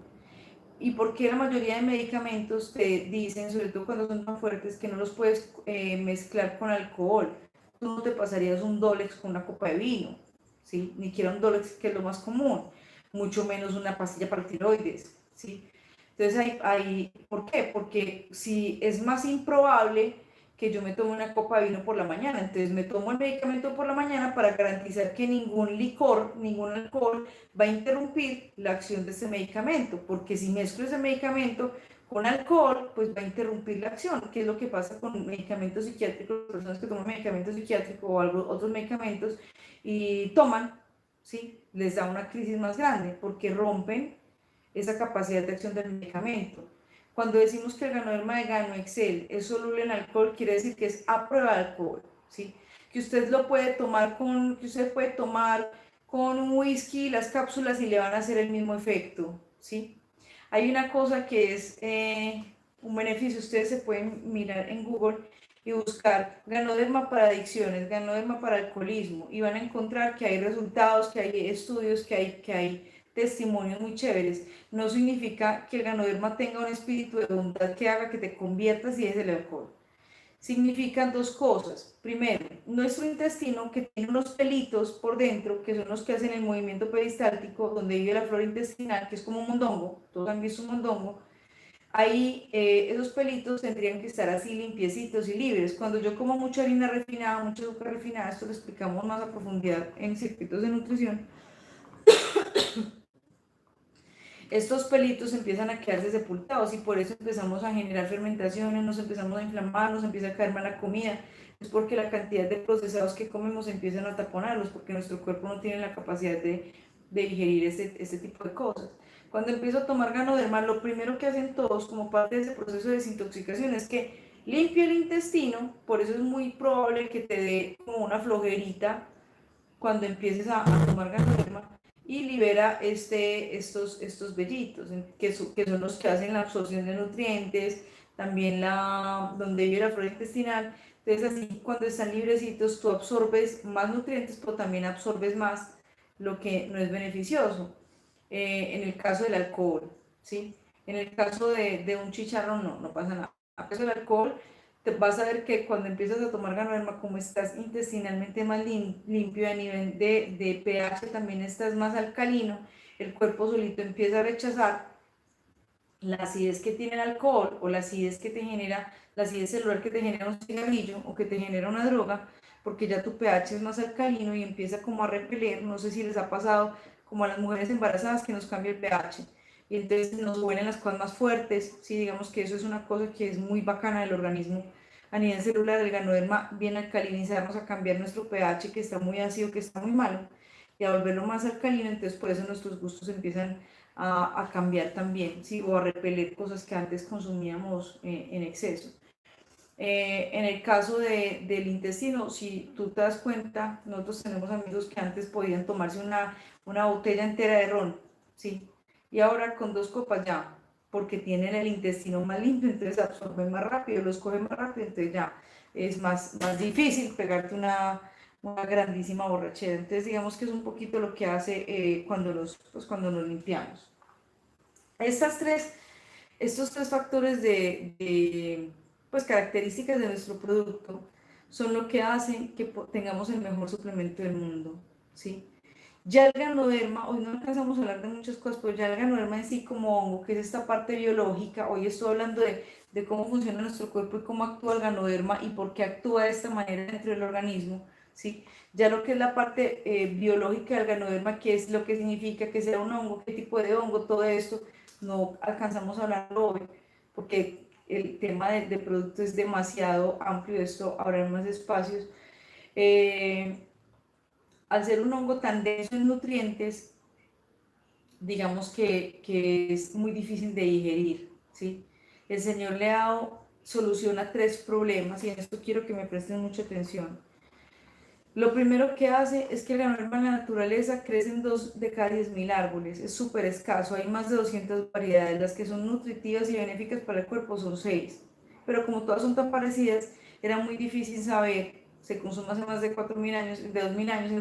Y por qué la mayoría de medicamentos te dicen, sobre todo cuando son tan fuertes, que no los puedes mezclar con alcohol. Tú no te pasarías un Dolex con una copa de vino, ¿sí? Ni siquiera un Dolex, que es lo más común, mucho menos una pastilla para tiroides, ¿sí? Entonces, ¿por qué? Porque si es más improbable que yo me tome una copa de vino por la mañana, entonces me tomo el medicamento por la mañana para garantizar que ningún licor, ningún alcohol va a interrumpir la acción de ese medicamento, porque si mezclo ese medicamento con alcohol, pues va a interrumpir la acción, que es lo que pasa con medicamentos psiquiátricos, personas que toman medicamentos psiquiátricos o otros medicamentos y toman, ¿sí? Les da una crisis más grande porque rompen esa capacidad de acción del medicamento. Cuando decimos que el ganoderma de Ganoexcel es soluble en alcohol, quiere decir que es a prueba de alcohol, ¿sí? Que usted lo puede tomar con un whisky, las cápsulas, y le van a hacer el mismo efecto, ¿sí? Hay una cosa que es un beneficio, ustedes se pueden mirar en Google y buscar Ganoderma para adicciones, Ganoderma para alcoholismo, y van a encontrar que hay resultados, que hay estudios, que hay testimonios muy chéveres. No significa que el Ganoderma tenga un espíritu de bondad que haga que te conviertas y dejes el alcohol. Significan dos cosas. Primero, nuestro intestino, que tiene unos pelitos por dentro, que son los que hacen el movimiento peristáltico, donde vive la flora intestinal, que es como un mondongo, todos han visto un mondongo. Ahí esos pelitos tendrían que estar así limpiecitos y libres. Cuando yo como mucha harina refinada, mucha azúcar refinada, esto lo explicamos más a profundidad en circuitos de nutrición, estos pelitos empiezan a quedarse sepultados y por eso empezamos a generar fermentaciones, nos empezamos a inflamar, nos empieza a caer mal la comida. Es porque la cantidad de procesados que comemos empiezan a taponarlos, porque nuestro cuerpo no tiene la capacidad de digerir este tipo de cosas. Cuando empiezo a tomar Ganoderma, lo primero que hacen todos como parte de ese proceso de desintoxicación es que limpia el intestino, por eso es muy probable que te dé como una flojerita cuando empieces a tomar Ganoderma, y libera estos vellitos, que son los que hacen la absorción de nutrientes, también donde vive la flora intestinal. Entonces así cuando están librecitos tú absorbes más nutrientes, pero también absorbes más lo que no es beneficioso. En el caso del alcohol, ¿sí? En el caso de un chicharrón no pasa nada. En el caso del alcohol, te vas a ver que cuando empiezas a tomar Ganoderma, como estás intestinalmente más limpio, a nivel de pH también estás más alcalino, el cuerpo solito empieza a rechazar la acidez que tiene el alcohol o la acidez que te genera, la acidez celular que te genera un cigarrillo o que te genera una droga, porque ya tu pH es más alcalino y empieza como a repeler. No sé si les ha pasado como a las mujeres embarazadas que nos cambia el pH y entonces nos vuelven las cosas más fuertes. Sí, digamos que eso es una cosa que es muy bacana del organismo a nivel celular. El Ganoderma viene a alcalinizarnos, a cambiar nuestro pH que está muy ácido, que está muy malo, y a volverlo más alcalino. Entonces por eso nuestros gustos empiezan a cambiar también, ¿sí? O a repeler cosas que antes consumíamos en exceso. En el caso del intestino, si tú te das cuenta, nosotros tenemos amigos que antes podían tomarse una botella entera de ron, ¿sí? Y ahora con 2 copas ya, porque tienen el intestino más limpio, entonces absorben más rápido, los cogen más rápido, entonces ya es más difícil pegarte una grandísima borrachera. Entonces digamos que es un poquito lo que hace cuando nos limpiamos. Estas tres Estos 3 factores pues, características de nuestro producto son lo que hacen que tengamos el mejor suplemento del mundo, ¿sí? Ya el Ganoderma, hoy no alcanzamos a hablar de muchas cosas, pero ya el Ganoderma en sí como hongo, que es esta parte biológica, hoy estoy hablando de cómo funciona nuestro cuerpo y cómo actúa el Ganoderma y por qué actúa de esta manera dentro del organismo, ¿sí? Ya lo que es la parte biológica del Ganoderma, qué es lo que significa que sea un hongo, qué tipo de hongo, todo esto, no alcanzamos a hablarlo hoy, porque el tema de producto es demasiado amplio, esto habrá más espacios. Eh, Al ser un hongo tan denso en nutrientes, digamos que es muy difícil de digerir, ¿sí? El señor Leao soluciona 3 problemas y en esto quiero que me presten mucha atención. Lo primero que hace es que el Ganoderma en la naturaleza crecen 2 de cada 10.000 árboles, es súper escaso, hay más de 200 variedades, las que son nutritivas y benéficas para el cuerpo son 6, pero como todas son tan parecidas, era muy difícil saber, se consume hace más de 4.000 años, de 2.000 años,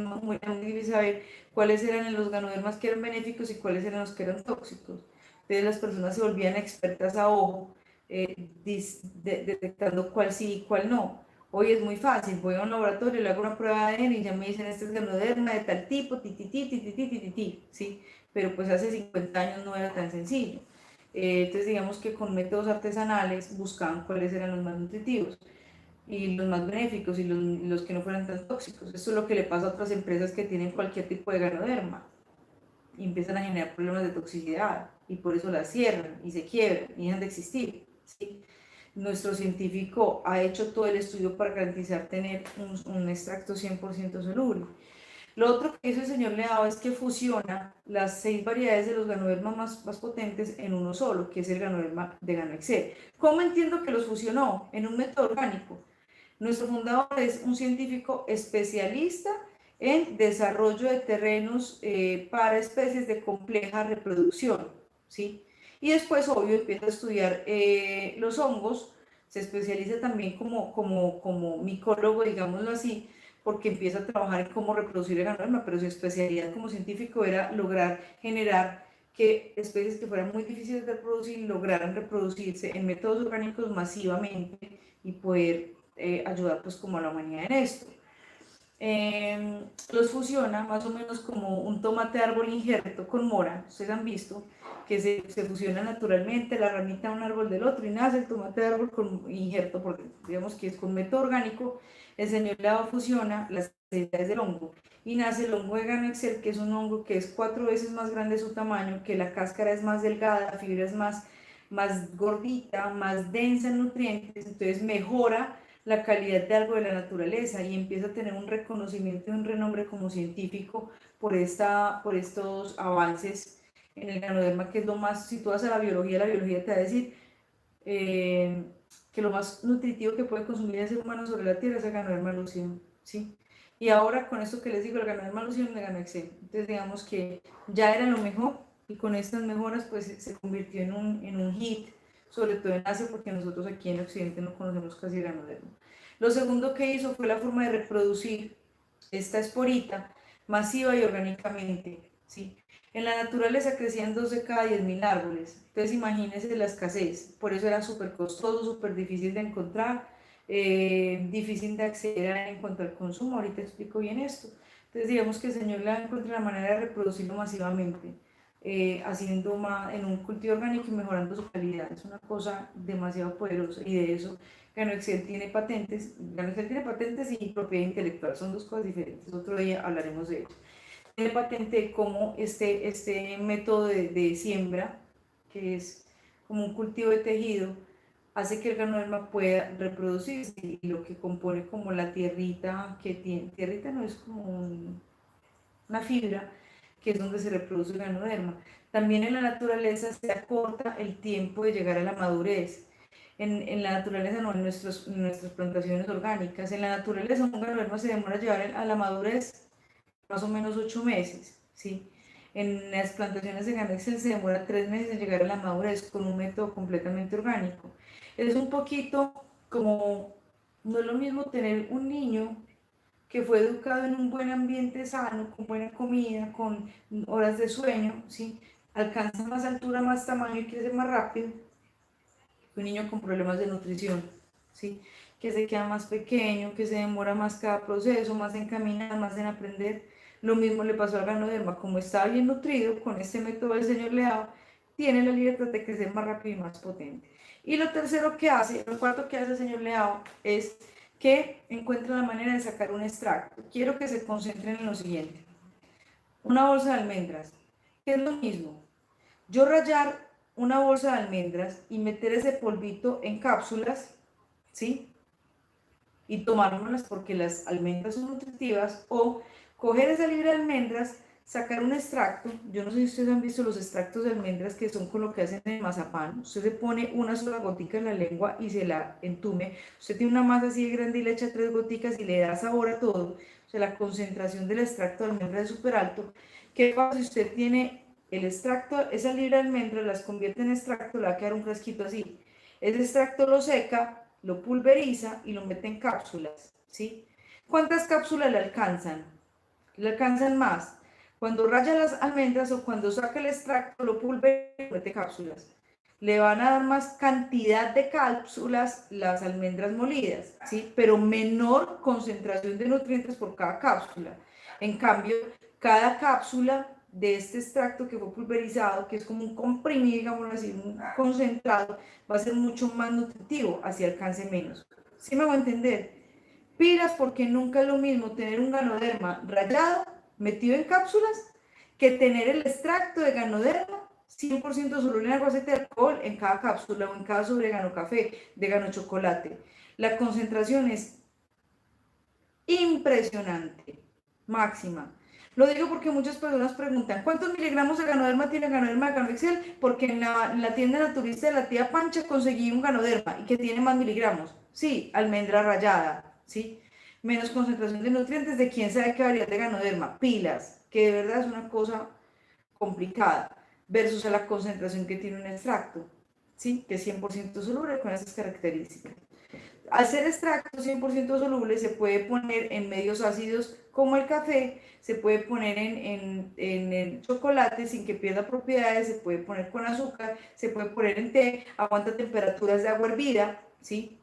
era muy difícil saber cuáles eran los Ganodermas que eran benéficos y cuáles eran los que eran tóxicos. Entonces las personas se volvían expertas a ojo, detectando cuál sí y cuál no. Hoy es muy fácil, voy a un laboratorio, le hago una prueba de ADN y ya me dicen este es Ganoderma de tal tipo, ¿sí? Pero pues hace 50 años no era tan sencillo. Entonces digamos que con métodos artesanales buscaban cuáles eran los más nutritivos y los más benéficos y los que no fueran tan tóxicos. Esto es lo que le pasa a otras empresas que tienen cualquier tipo de Ganoderma y empiezan a generar problemas de toxicidad y por eso las cierran y se quiebran y dejan de existir, ¿sí? Nuestro científico ha hecho todo el estudio para garantizar tener un extracto 100% soluble. Lo otro que hizo el señor Leao es que fusiona las 6 variedades de los Ganoderma más potentes en uno solo, que es el Ganoderma de Ganoexcel. ¿Cómo entiendo que los fusionó? En un método orgánico. Nuestro fundador es un científico especialista en desarrollo de terrenos para especies de compleja reproducción, ¿sí? Y después, obvio, empieza a estudiar los hongos, se especializa también como micólogo, digámoslo así, porque empieza a trabajar en cómo reproducir el Ganoderma, pero su especialidad como científico era lograr generar que especies que fueran muy difíciles de reproducir lograran reproducirse en métodos orgánicos masivamente y poder ayudar pues como a la humanidad en esto. Los fusiona más o menos como un tomate árbol injerto con mora, ustedes han visto que se fusiona naturalmente la ramita de un árbol del otro y nace el tomate árbol con injerto, porque digamos que es con método orgánico. El señor Leao fusiona las variedades del hongo y nace el hongo de Ganoexcel, que es un hongo que es 4 veces más grande su tamaño, que la cáscara es más delgada, la fibra es más gordita, más densa en nutrientes, entonces mejora la calidad de algo de la naturaleza y empieza a tener un reconocimiento y un renombre como científico por estos avances en el ganoderma, que es lo más, si tú vas a la biología te va a decir que lo más nutritivo que puede consumir el ser humano sobre la tierra es el ganoderma lucidum, ¿sí? Y ahora con esto que les digo, el ganoderma lucidum le ganó Excel. Entonces digamos que ya era lo mejor y con estas mejoras pues se convirtió en un hit, sobre todo en Asia, porque nosotros aquí en Occidente no conocemos casi el ganoderma. Lo segundo que hizo fue la forma de reproducir esta esporita masiva y orgánicamente, ¿sí? En la naturaleza crecían 2 de cada 10.000 árboles, entonces imagínense la escasez, por eso era súper costoso, súper difícil de encontrar, difícil de acceder en cuanto al consumo, ahorita explico bien esto. Entonces digamos que el Señor le encuentra la manera de reproducirlo masivamente, haciendo en un cultivo orgánico y mejorando su calidad, es una cosa demasiado poderosa y de eso GanoExcel tiene patentes, GanoExcel tiene patentes y propiedad intelectual, son dos cosas diferentes, otro día hablaremos de ello. Tiene patente como este método de siembra, que es como un cultivo de tejido, hace que el ganoderma pueda reproducirse y lo que compone como la tierrita que tiene, tierrita no es como una fibra, que es donde se reproduce el ganoderma. También en la naturaleza se acorta el tiempo de llegar a la madurez. En la naturaleza, no en nuestras plantaciones orgánicas, en la naturaleza un ganoderma se demora a llegar a la madurez más o menos 8 meses, ¿sí? En las plantaciones de GanoExcel se demora 3 meses en llegar a la madurez con un método completamente orgánico. Es un poquito como, no es lo mismo tener un niño que fue educado en un buen ambiente sano, con buena comida, con horas de sueño, ¿sí? Alcanza más altura, más tamaño y crece más rápido que un niño con problemas de nutrición, ¿sí? Que se queda más pequeño, que se demora más cada proceso, más en caminar, más en aprender. Lo mismo le pasó al ganoderma, como estaba bien nutrido con este método del señor Leao, tiene la libertad de crecer más rápido y más potente. Y lo tercero que hace, lo cuarto que hace el señor Leao es que encuentra la manera de sacar un extracto. Quiero que se concentren en lo siguiente. Una bolsa de almendras, que es lo mismo. Yo rallar una bolsa de almendras y meter ese polvito en cápsulas, ¿sí? Y tomárnoslas porque las almendras son nutritivas, o coger esa libre de almendras, sacar un extracto. Yo no sé si ustedes han visto los extractos de almendras que son con lo que hacen el mazapán. Usted se pone una sola gotica en la lengua y se la entume. Usted tiene una masa así de grande y le echa 3 goticas y le da sabor a todo. O sea, la concentración del extracto de almendra es súper alto. ¿Qué pasa si usted tiene el extracto, esa libre de almendras, las convierte en extracto, le va a quedar un frasquito así? Ese extracto lo seca, lo pulveriza y lo mete en cápsulas, ¿sí? ¿Cuántas cápsulas le alcanzan? Le alcanzan más. Cuando raya las almendras o cuando saca el extracto, lo pulveriza y mete cápsulas. Le van a dar más cantidad de cápsulas las almendras molidas, ¿sí? Pero menor concentración de nutrientes por cada cápsula. En cambio, cada cápsula de este extracto que fue pulverizado, que es como un comprimido, digamos así, un concentrado, va a ser mucho más nutritivo, así alcance menos. ¿Sí me voy a entender? Pilas, porque nunca es lo mismo tener un ganoderma rallado, metido en cápsulas, que tener el extracto de ganoderma 100% soluble en agua, aceite de alcohol en cada cápsula o en cada sobre gano café, de gano chocolate. La concentración es impresionante, máxima. Lo digo porque muchas personas preguntan, ¿cuántos miligramos de ganoderma tiene el ganoderma de GanoExcel? Porque en la tienda naturista de la tía Pancha conseguí un ganoderma y que tiene más miligramos. Sí, almendra rallada, ¿sí? Menos concentración de nutrientes de quién sabe qué variedad de ganoderma. Pilas, que de verdad es una cosa complicada, versus a la concentración que tiene un extracto, ¿sí? Que es 100% soluble con esas características. Al ser extracto 100% soluble, se puede poner en medios ácidos como el café, se puede poner en el chocolate sin que pierda propiedades, se puede poner con azúcar, se puede poner en té, aguanta temperaturas de agua hervida, ¿sí?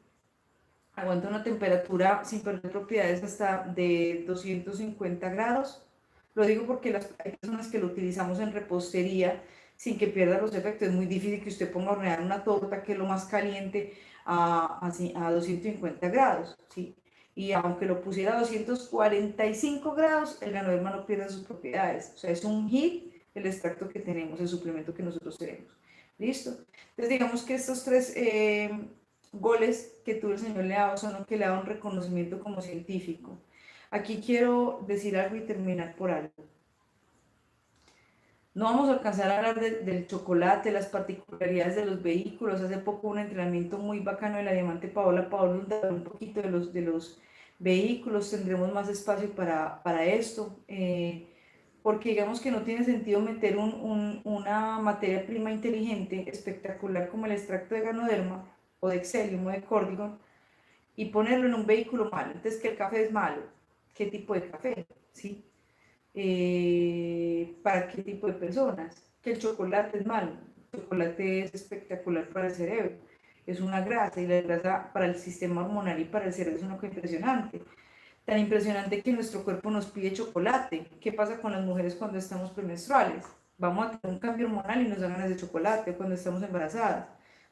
Aguanta una temperatura sin perder propiedades hasta de 250 grados. Lo digo porque hay personas que lo utilizamos en repostería sin que pierda los efectos. Es muy difícil que usted ponga a hornear una torta que es lo más caliente a 250 grados, ¿sí? Y aunque lo pusiera a 245 grados, el ganoderma no pierde sus propiedades. O sea, es un hit el extracto que tenemos, el suplemento que nosotros tenemos. ¿Listo? Entonces, digamos que estos tres goles que tuvo el señor Leao son los que le da un reconocimiento como científico. Aquí quiero decir algo y terminar por algo. No vamos a alcanzar a hablar del chocolate, las particularidades de los vehículos. Hace poco un entrenamiento muy bacano de la Diamante Paola Paola, donde habló un poquito de los vehículos. Tendremos más espacio para esto, porque digamos que no tiene sentido meter una materia prima inteligente, espectacular como el extracto de ganoderma o de Exelium o de Cordygon, y ponerlo en un vehículo malo. Entonces, que el café es malo. ¿Qué tipo de café? ¿Sí? ¿Para qué tipo de personas? Que el chocolate es malo. El chocolate es espectacular para el cerebro. Es una grasa y la grasa para el sistema hormonal y para el cerebro es una cosa impresionante. Tan impresionante que nuestro cuerpo nos pide chocolate. ¿Qué pasa con las mujeres cuando estamos premenstruales? Vamos a tener un cambio hormonal y nos dan ganas de chocolate cuando estamos embarazadas.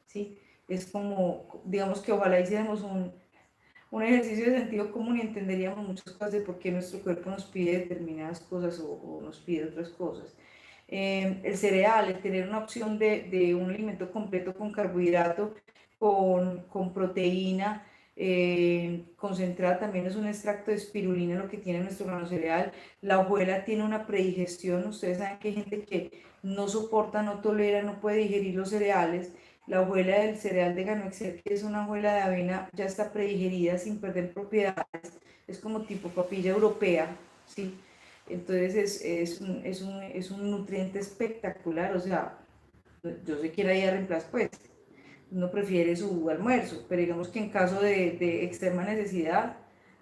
¿Sí? Es como, digamos que ojalá hiciéramos un ejercicio de sentido común y entenderíamos muchas cosas de por qué nuestro cuerpo nos pide determinadas cosas o nos pide otras cosas. El cereal, el tener una opción de un alimento completo con carbohidrato, con proteína concentrada, también es un extracto de espirulina lo que tiene nuestro grano cereal. La hojuela tiene una predigestión, ustedes saben que hay gente que no soporta, no tolera, no puede digerir los cereales. La hojuela del cereal de Ganoexcel, que es una hojuela de avena, ya está predigerida sin perder propiedades, es como tipo papilla europea, ¿sí? Entonces es un nutriente espectacular, o sea, yo sé que la idea reemplaza, pues, uno prefiere su almuerzo, pero digamos que en caso de extrema necesidad,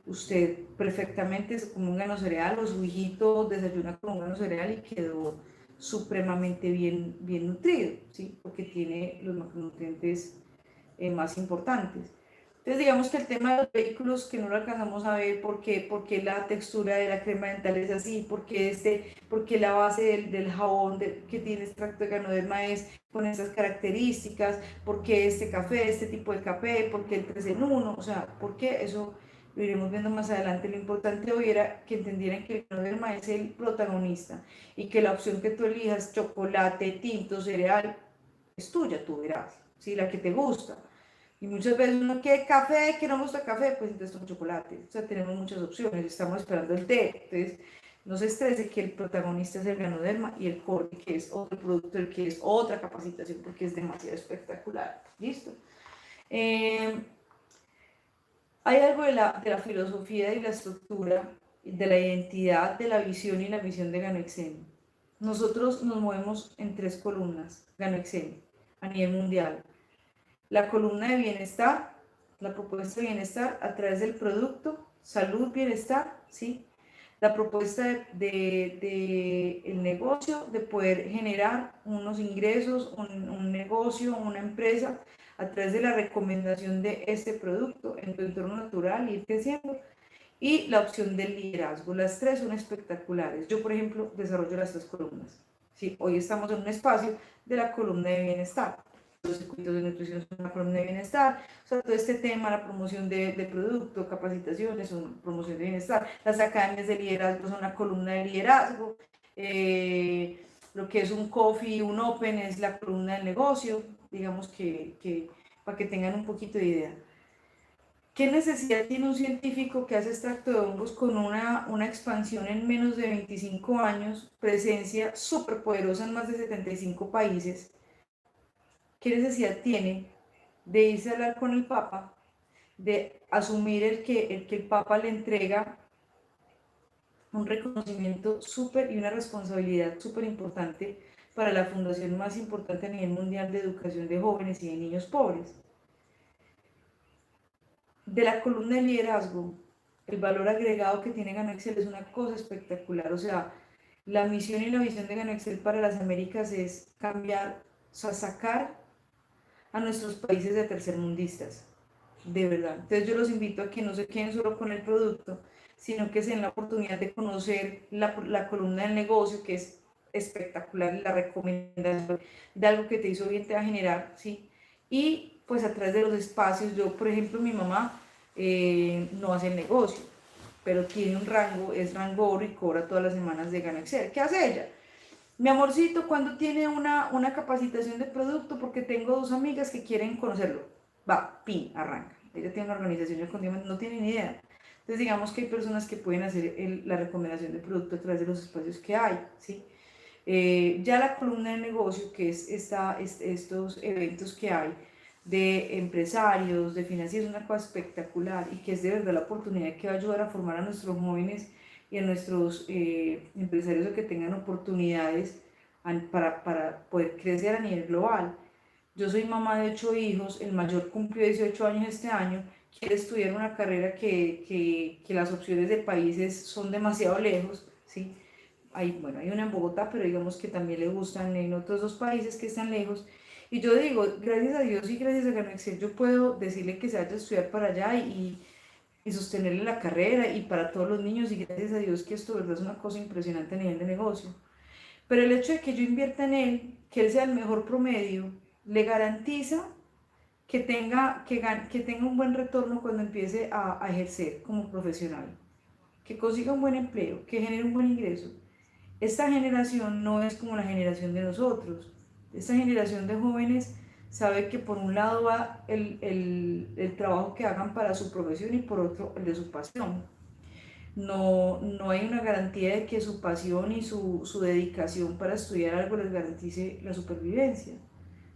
usted perfectamente se come un grano cereal o su hijito desayuna con un grano cereal y quedó supremamente bien nutrido, ¿sí? Porque tiene los macronutrientes más importantes. Entonces digamos que el tema de los vehículos que no lo alcanzamos a ver, porque la textura de la crema dental es así, porque la base del jabón que tiene extracto de ganoderma es con estas características, porque este café, este tipo de café, porque el 3 en 1, o sea, porque eso lo iremos viendo más adelante. Lo importante hoy era que entendieran que el ganoderma es el protagonista y que la opción que tú elijas, chocolate, tinto, cereal, es tuya, tú verás, ¿sí? La que te gusta. Y muchas veces uno quiere café, que no me gusta café, pues entonces toma chocolate. O sea, tenemos muchas opciones, estamos esperando el té. Entonces, no se estrese que el protagonista es el ganoderma y el core, que es otro producto, el que es otra capacitación, porque es demasiado espectacular. ¿Listo? Eh, Hay algo de la filosofía y la estructura, de la identidad, de la visión y la misión de Ganoexem. Nosotros nos movemos en tres columnas, Ganoexem, a nivel mundial. La columna de bienestar, la propuesta de bienestar a través del producto, salud, bienestar, ¿sí? La propuesta de el negocio, de poder generar unos ingresos, un negocio, una empresa, a través de la recomendación de este producto en tu entorno natural, ir creciendo. Y la opción del liderazgo, las tres son espectaculares. Yo, por ejemplo, desarrollo las tres columnas. ¿Sí? Hoy estamos en un espacio de la columna de bienestar. Los circuitos de nutrición son una columna de bienestar, o sea, todo este tema, la promoción de producto, capacitaciones, son promoción de bienestar, las academias de liderazgo son una columna de liderazgo, lo que es un coffee, un open es la columna del negocio, digamos que para que tengan un poquito de idea. ¿Qué necesidad tiene un científico que hace extracto de hongos con una expansión en menos de 25 años, presencia súper poderosa en más de 75 países? ¿Qué necesidad tiene de irse a hablar con el Papa, de asumir el que el Papa le entrega un reconocimiento súper y una responsabilidad súper importante para la fundación más importante a nivel mundial de educación de jóvenes y de niños pobres? De la columna de liderazgo, el valor agregado que tiene Ganoexcel es una cosa espectacular. O sea, la misión y la visión de Ganoexcel para las Américas es cambiar, o sea, sacar a nuestros países de tercermundistas, de verdad. Entonces yo los invito a que no se queden solo con el producto, sino que se den la oportunidad de conocer la columna del negocio, que es espectacular, la recomendación de algo que te hizo bien te va a generar, ¿sí? Y pues a través de los espacios, yo por ejemplo, mi mamá no hace el negocio, pero tiene un rango, es rango oro y cobra todas las semanas de Gana Excel. ¿Qué hace ella? Mi amorcito, ¿cuándo tiene una capacitación de producto? Porque tengo dos amigas que quieren conocerlo. Va, pin, arranca. Ella tiene una organización de condimento, no tiene ni idea. Entonces digamos que hay personas que pueden hacer la recomendación de producto a través de los espacios que hay, ¿sí? Ya la columna de negocio, que es estos eventos que hay de empresarios, de financieros, es una cosa espectacular y que es de verdad la oportunidad que va a ayudar a formar a nuestros jóvenes y a nuestros empresarios a que tengan oportunidades para poder crecer a nivel global. Yo soy mamá de 8 hijos, el mayor cumplió 18 años este año, quiere estudiar una carrera que las opciones de países son demasiado lejos, ¿sí? Bueno, hay una en Bogotá, pero digamos que también le gustan en otros 2 países que están lejos. Y yo digo, gracias a Dios y gracias a Ganoexcel, yo puedo decirle que se vaya a estudiar para allá y sostenerle la carrera y para todos los niños. Y gracias a Dios que esto, verdad, es una cosa impresionante a nivel de negocio. Pero el hecho de que yo invierta en él, que él sea el mejor promedio, le garantiza que tenga un buen retorno cuando empiece a ejercer como profesional, que consiga un buen empleo, que genere un buen ingreso. Esta generación no es como la generación de nosotros. Esta generación de jóvenes sabe que por un lado va el trabajo que hagan para su profesión y por otro el de su pasión. No hay una garantía de que su pasión y su dedicación para estudiar algo les garantice la supervivencia.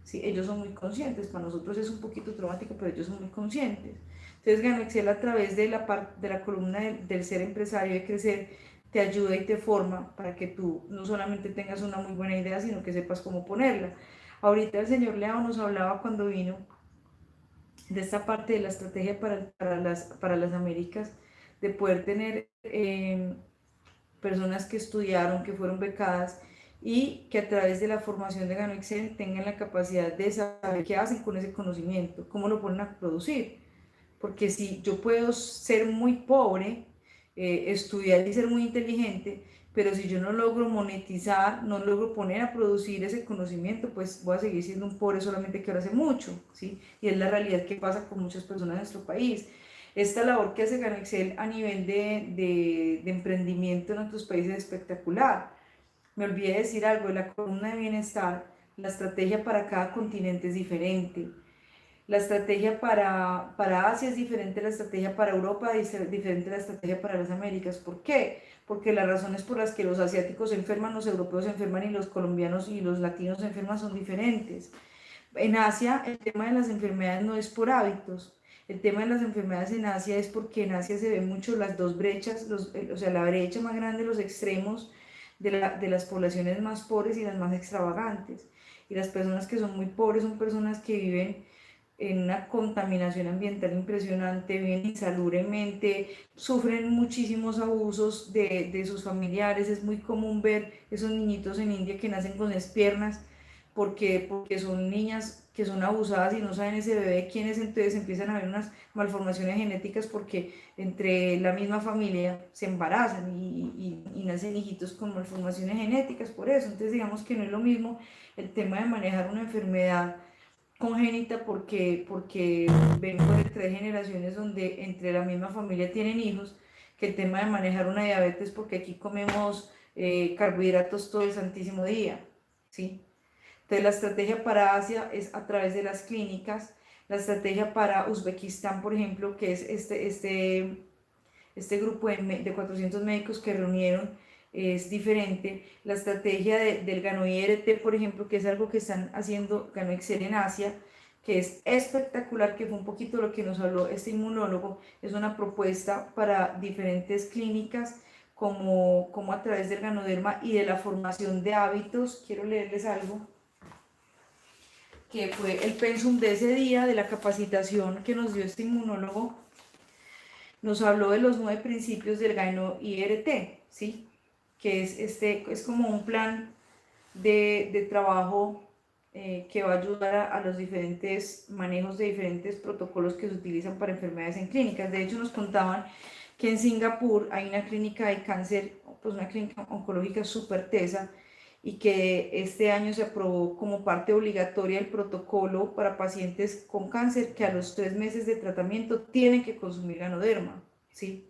Sí, ellos son muy conscientes, para nosotros es un poquito traumático, pero ellos son muy conscientes. Entonces, Gano Excel a través de la columna del ser empresario, de crecer, te ayuda y te forma para que tú no solamente tengas una muy buena idea, sino que sepas cómo ponerla. Ahorita el señor Leao nos hablaba cuando vino de esta parte de la estrategia para las Américas, de poder tener personas que estudiaron, que fueron becadas y que a través de la formación de Gano Excel tengan la capacidad de saber qué hacen con ese conocimiento, cómo lo ponen a producir. Porque si yo puedo ser muy pobre, estudiar y ser muy inteligente, pero si yo no logro monetizar, no logro poner a producir ese conocimiento, pues voy a seguir siendo un pobre solamente que ahora hace mucho, ¿sí? Y es la realidad que pasa con muchas personas en nuestro país. Esta labor que hace Excel a nivel de emprendimiento en otros países es espectacular. Me olvidé de decir algo, de la columna de bienestar, la estrategia para cada continente es diferente. La estrategia para Asia es diferente a la estrategia para Europa, es diferente a la estrategia para las Américas. ¿Por qué? Porque las razones por las que los asiáticos se enferman, los europeos se enferman y los colombianos y los latinos se enferman son diferentes. En Asia el tema de las enfermedades no es por hábitos. El tema de las enfermedades en Asia es porque en Asia se ven mucho las dos brechas, o sea, la brecha más grande, los extremos de las poblaciones más pobres y las más extravagantes. Y las personas que son muy pobres son personas que viven en una contaminación ambiental impresionante, viven insalubremente, sufren muchísimos abusos de sus familiares. Es muy común ver esos niñitos en India que nacen con las piernas porque son niñas que son abusadas y no saben ese bebé quién es, entonces empiezan a haber unas malformaciones genéticas porque entre la misma familia se embarazan y nacen hijitos con malformaciones genéticas por eso. Entonces digamos que no es lo mismo el tema de manejar una enfermedad congénita porque vengo de 3 generaciones donde entre la misma familia tienen hijos, que el tema de manejar una diabetes porque aquí comemos carbohidratos todo el santísimo día, ¿sí? Entonces la estrategia para Asia es a través de las clínicas, la estrategia para Uzbekistán, por ejemplo, que es este grupo de 400 médicos que reunieron, es diferente. La estrategia del Gano IRT, por ejemplo, que es algo que están haciendo Gano Excel en Asia, que es espectacular, que fue un poquito lo que nos habló este inmunólogo, es una propuesta para diferentes clínicas, como a través del Ganoderma y de la formación de hábitos. Quiero leerles algo que fue el pensum de ese día, de la capacitación que nos dio este inmunólogo. Nos habló de los 9 principios del Gano IRT, ¿sí? Que es como un plan de trabajo que va a ayudar a los diferentes manejos de diferentes protocolos que se utilizan para enfermedades en clínicas. De hecho, nos contaban que en Singapur hay una clínica de cáncer, pues una clínica oncológica súper tesa, y que este año se aprobó como parte obligatoria del protocolo para pacientes con cáncer que a los 3 meses de tratamiento tienen que consumir Ganoderma, ¿sí?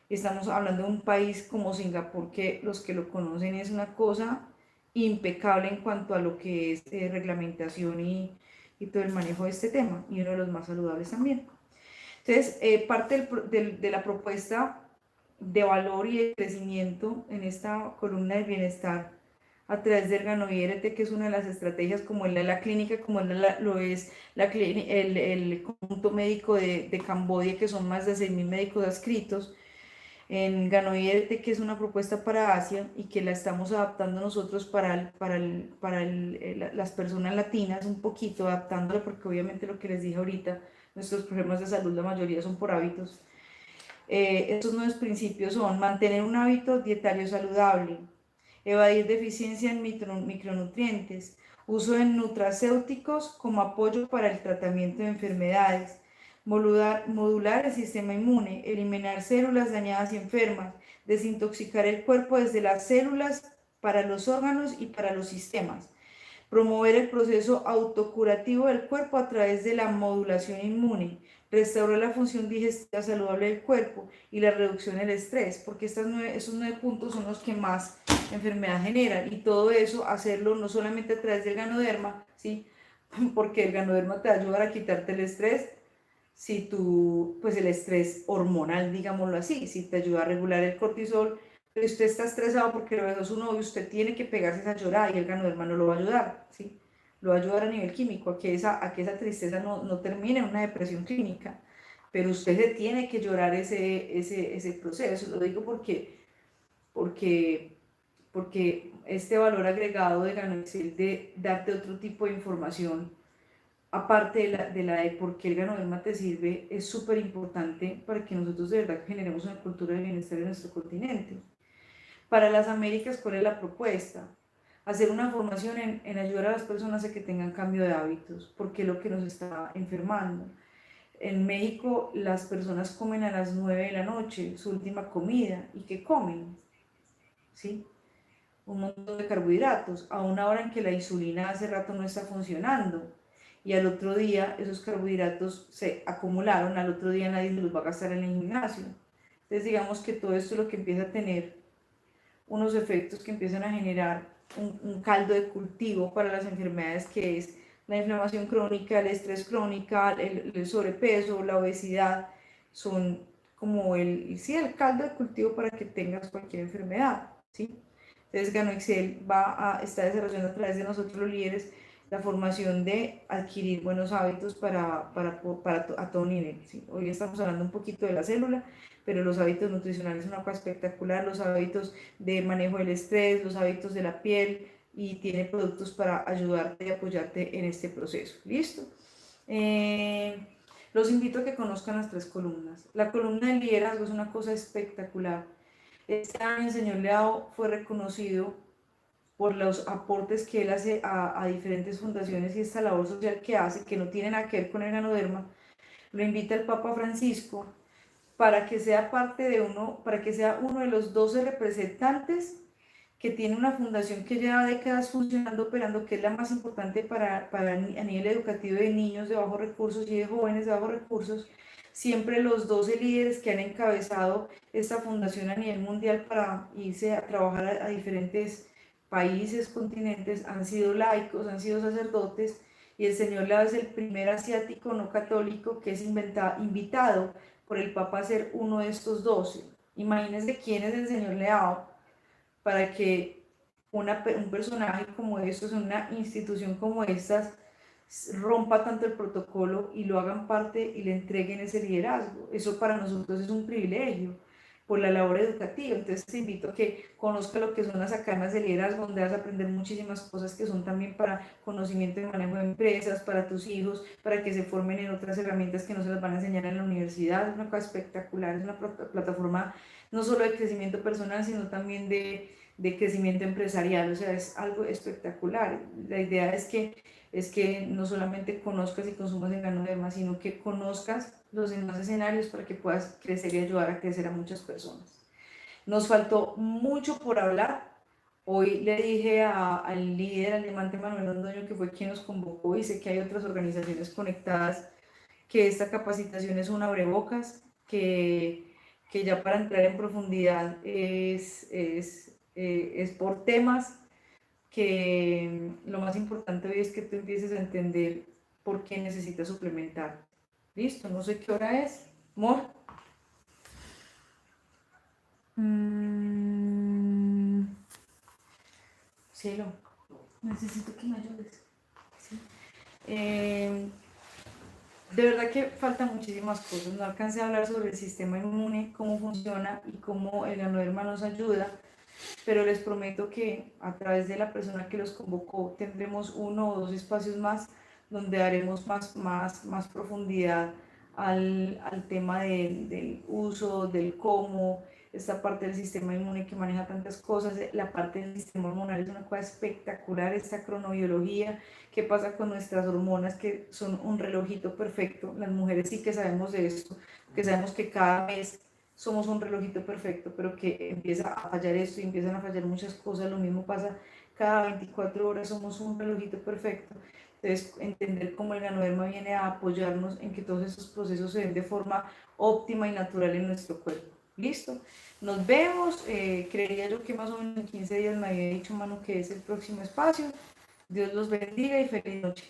Estamos hablando de un país como Singapur, que los que lo conocen es una cosa impecable en cuanto a lo que es reglamentación y todo el manejo de este tema, y uno de los más saludables también. Entonces, parte de la propuesta de valor y de crecimiento en esta columna del bienestar a través del Ganoidt, que es una de las estrategias, como es la clínica, como lo es el conjunto médico de Camboya, que son más de 6.000 médicos adscritos, en Ganoidt, que es una propuesta para Asia y que la estamos adaptando nosotros las personas latinas, un poquito adaptándola, porque obviamente lo que les dije ahorita, nuestros problemas de salud, la mayoría son por hábitos. Estos nuevos principios son mantener un hábito dietario saludable, evadir deficiencia en micronutrientes, uso de nutracéuticos como apoyo para el tratamiento de enfermedades, modular el sistema inmune, eliminar células dañadas y enfermas, desintoxicar el cuerpo desde las células para los órganos y para los sistemas, promover el proceso autocurativo del cuerpo a través de la modulación inmune, restaurar la función digestiva saludable del cuerpo y la reducción del estrés, porque esos 9 puntos son los que más enfermedad generan, y todo eso hacerlo no solamente a través del ganoderma, ¿sí? Porque el ganoderma te va a ayudar a quitarte el estrés, si tú, pues el estrés hormonal, digámoslo así, si te ayuda a regular el cortisol. Pero usted está estresado porque lo dejó su novio, usted tiene que pegarse esa llorada y el ganoderma no lo va a ayudar, ¿sí? Lo va a ayudar a nivel químico, a que esa tristeza no termine en una depresión clínica, pero usted se tiene que llorar ese proceso. Lo digo porque, porque este valor agregado de Ganoexcel, de darte otro tipo de información, aparte de por qué el ganoderma te sirve, es súper importante para que nosotros de verdad generemos una cultura de bienestar en nuestro continente. Para las Américas, ¿cuál es la propuesta? Hacer una formación en ayudar a las personas a que tengan cambio de hábitos, porque es lo que nos está enfermando. En México las personas comen a las 9 de la noche, su última comida, ¿y qué comen? ¿Sí? Un montón de carbohidratos, a una hora en que la insulina hace rato no está funcionando, y al otro día esos carbohidratos se acumularon, al otro día nadie los va a gastar en el gimnasio. Entonces digamos que todo esto es lo que empieza a tener unos efectos que empiezan a generar un caldo de cultivo para las enfermedades, que es la inflamación crónica, el estrés crónica, el sobrepeso, la obesidad. Son como sí, el caldo de cultivo para que tengas cualquier enfermedad, ¿sí? Entonces Ganoexcel está desarrollando a través de nosotros los líderes la formación de adquirir buenos hábitos a todo nivel, ¿sí? Hoy estamos hablando un poquito de la célula, pero los hábitos nutricionales son una cosa espectacular, los hábitos de manejo del estrés, los hábitos de la piel, y tiene productos para ayudarte y apoyarte en este proceso. ¿Listo? Los invito a que conozcan las 3 columnas. La columna del liderazgo es una cosa espectacular. Este año el señor Leao fue reconocido por los aportes que él hace a diferentes fundaciones y esta labor social que hace, que no tiene nada que ver con el ganoderma. Lo invita el Papa Francisco para que sea para que sea uno de los 12 representantes que tiene una fundación que lleva décadas funcionando, operando, que es la más importante a nivel educativo de niños de bajos recursos y de jóvenes de bajos recursos. Siempre los 12 líderes que han encabezado esta fundación a nivel mundial para irse a trabajar a diferentes países, continentes, han sido laicos, han sido sacerdotes, y el señor Lao es el primer asiático no católico que es invitado por el Papa a ser uno de estos 12. Imagínense quién es el señor Leao para que un personaje como estos, una institución como estas, rompa tanto el protocolo y lo hagan parte y le entreguen ese liderazgo. Eso para nosotros es un privilegio por la labor educativa. Entonces te invito a que conozca lo que son las academias de liderazgo, donde vas a aprender muchísimas cosas que son también para conocimiento de manejo de empresas, para tus hijos, para que se formen en otras herramientas que no se las van a enseñar en la universidad. Es una cosa espectacular, es una plataforma no solo de crecimiento personal, sino también de crecimiento empresarial. O sea, es algo espectacular. La idea es que no solamente conozcas y consumas en ganoderma, sino que conozcas los demás escenarios para que puedas crecer y ayudar a crecer a muchas personas. Nos faltó mucho por hablar. Hoy le dije al líder, al diamante Manuel Londoño, que fue quien nos convocó, y sé que hay otras organizaciones conectadas, que esta capacitación es un abrebocas, que ya para entrar en profundidad es por temas, que lo más importante hoy es que tú empieces a entender por qué necesitas suplementar. Listo, no sé qué hora es. Amor. Cielo, necesito que me ayudes. Sí. De verdad que faltan muchísimas cosas. No alcancé a hablar sobre el sistema inmune, cómo funciona y cómo el ganoderma nos ayuda, pero les prometo que a través de la persona que los convocó tendremos uno o dos espacios más donde daremos más profundidad al tema del uso, del cómo, esta parte del sistema inmune que maneja tantas cosas, la parte del sistema hormonal es una cosa espectacular, esta cronobiología, qué pasa con nuestras hormonas que son un relojito perfecto, las mujeres sí que sabemos de esto, que sabemos que cada mes somos un relojito perfecto, pero que empieza a fallar esto y empiezan a fallar muchas cosas, lo mismo pasa cada 24 horas, somos un relojito perfecto. Entonces, entender cómo el ganoderma viene a apoyarnos en que todos esos procesos se den de forma óptima y natural en nuestro cuerpo. ¿Listo? Nos vemos. Creería yo que más o menos en 15 días me había dicho Manu que es el próximo espacio. Dios los bendiga y feliz noche.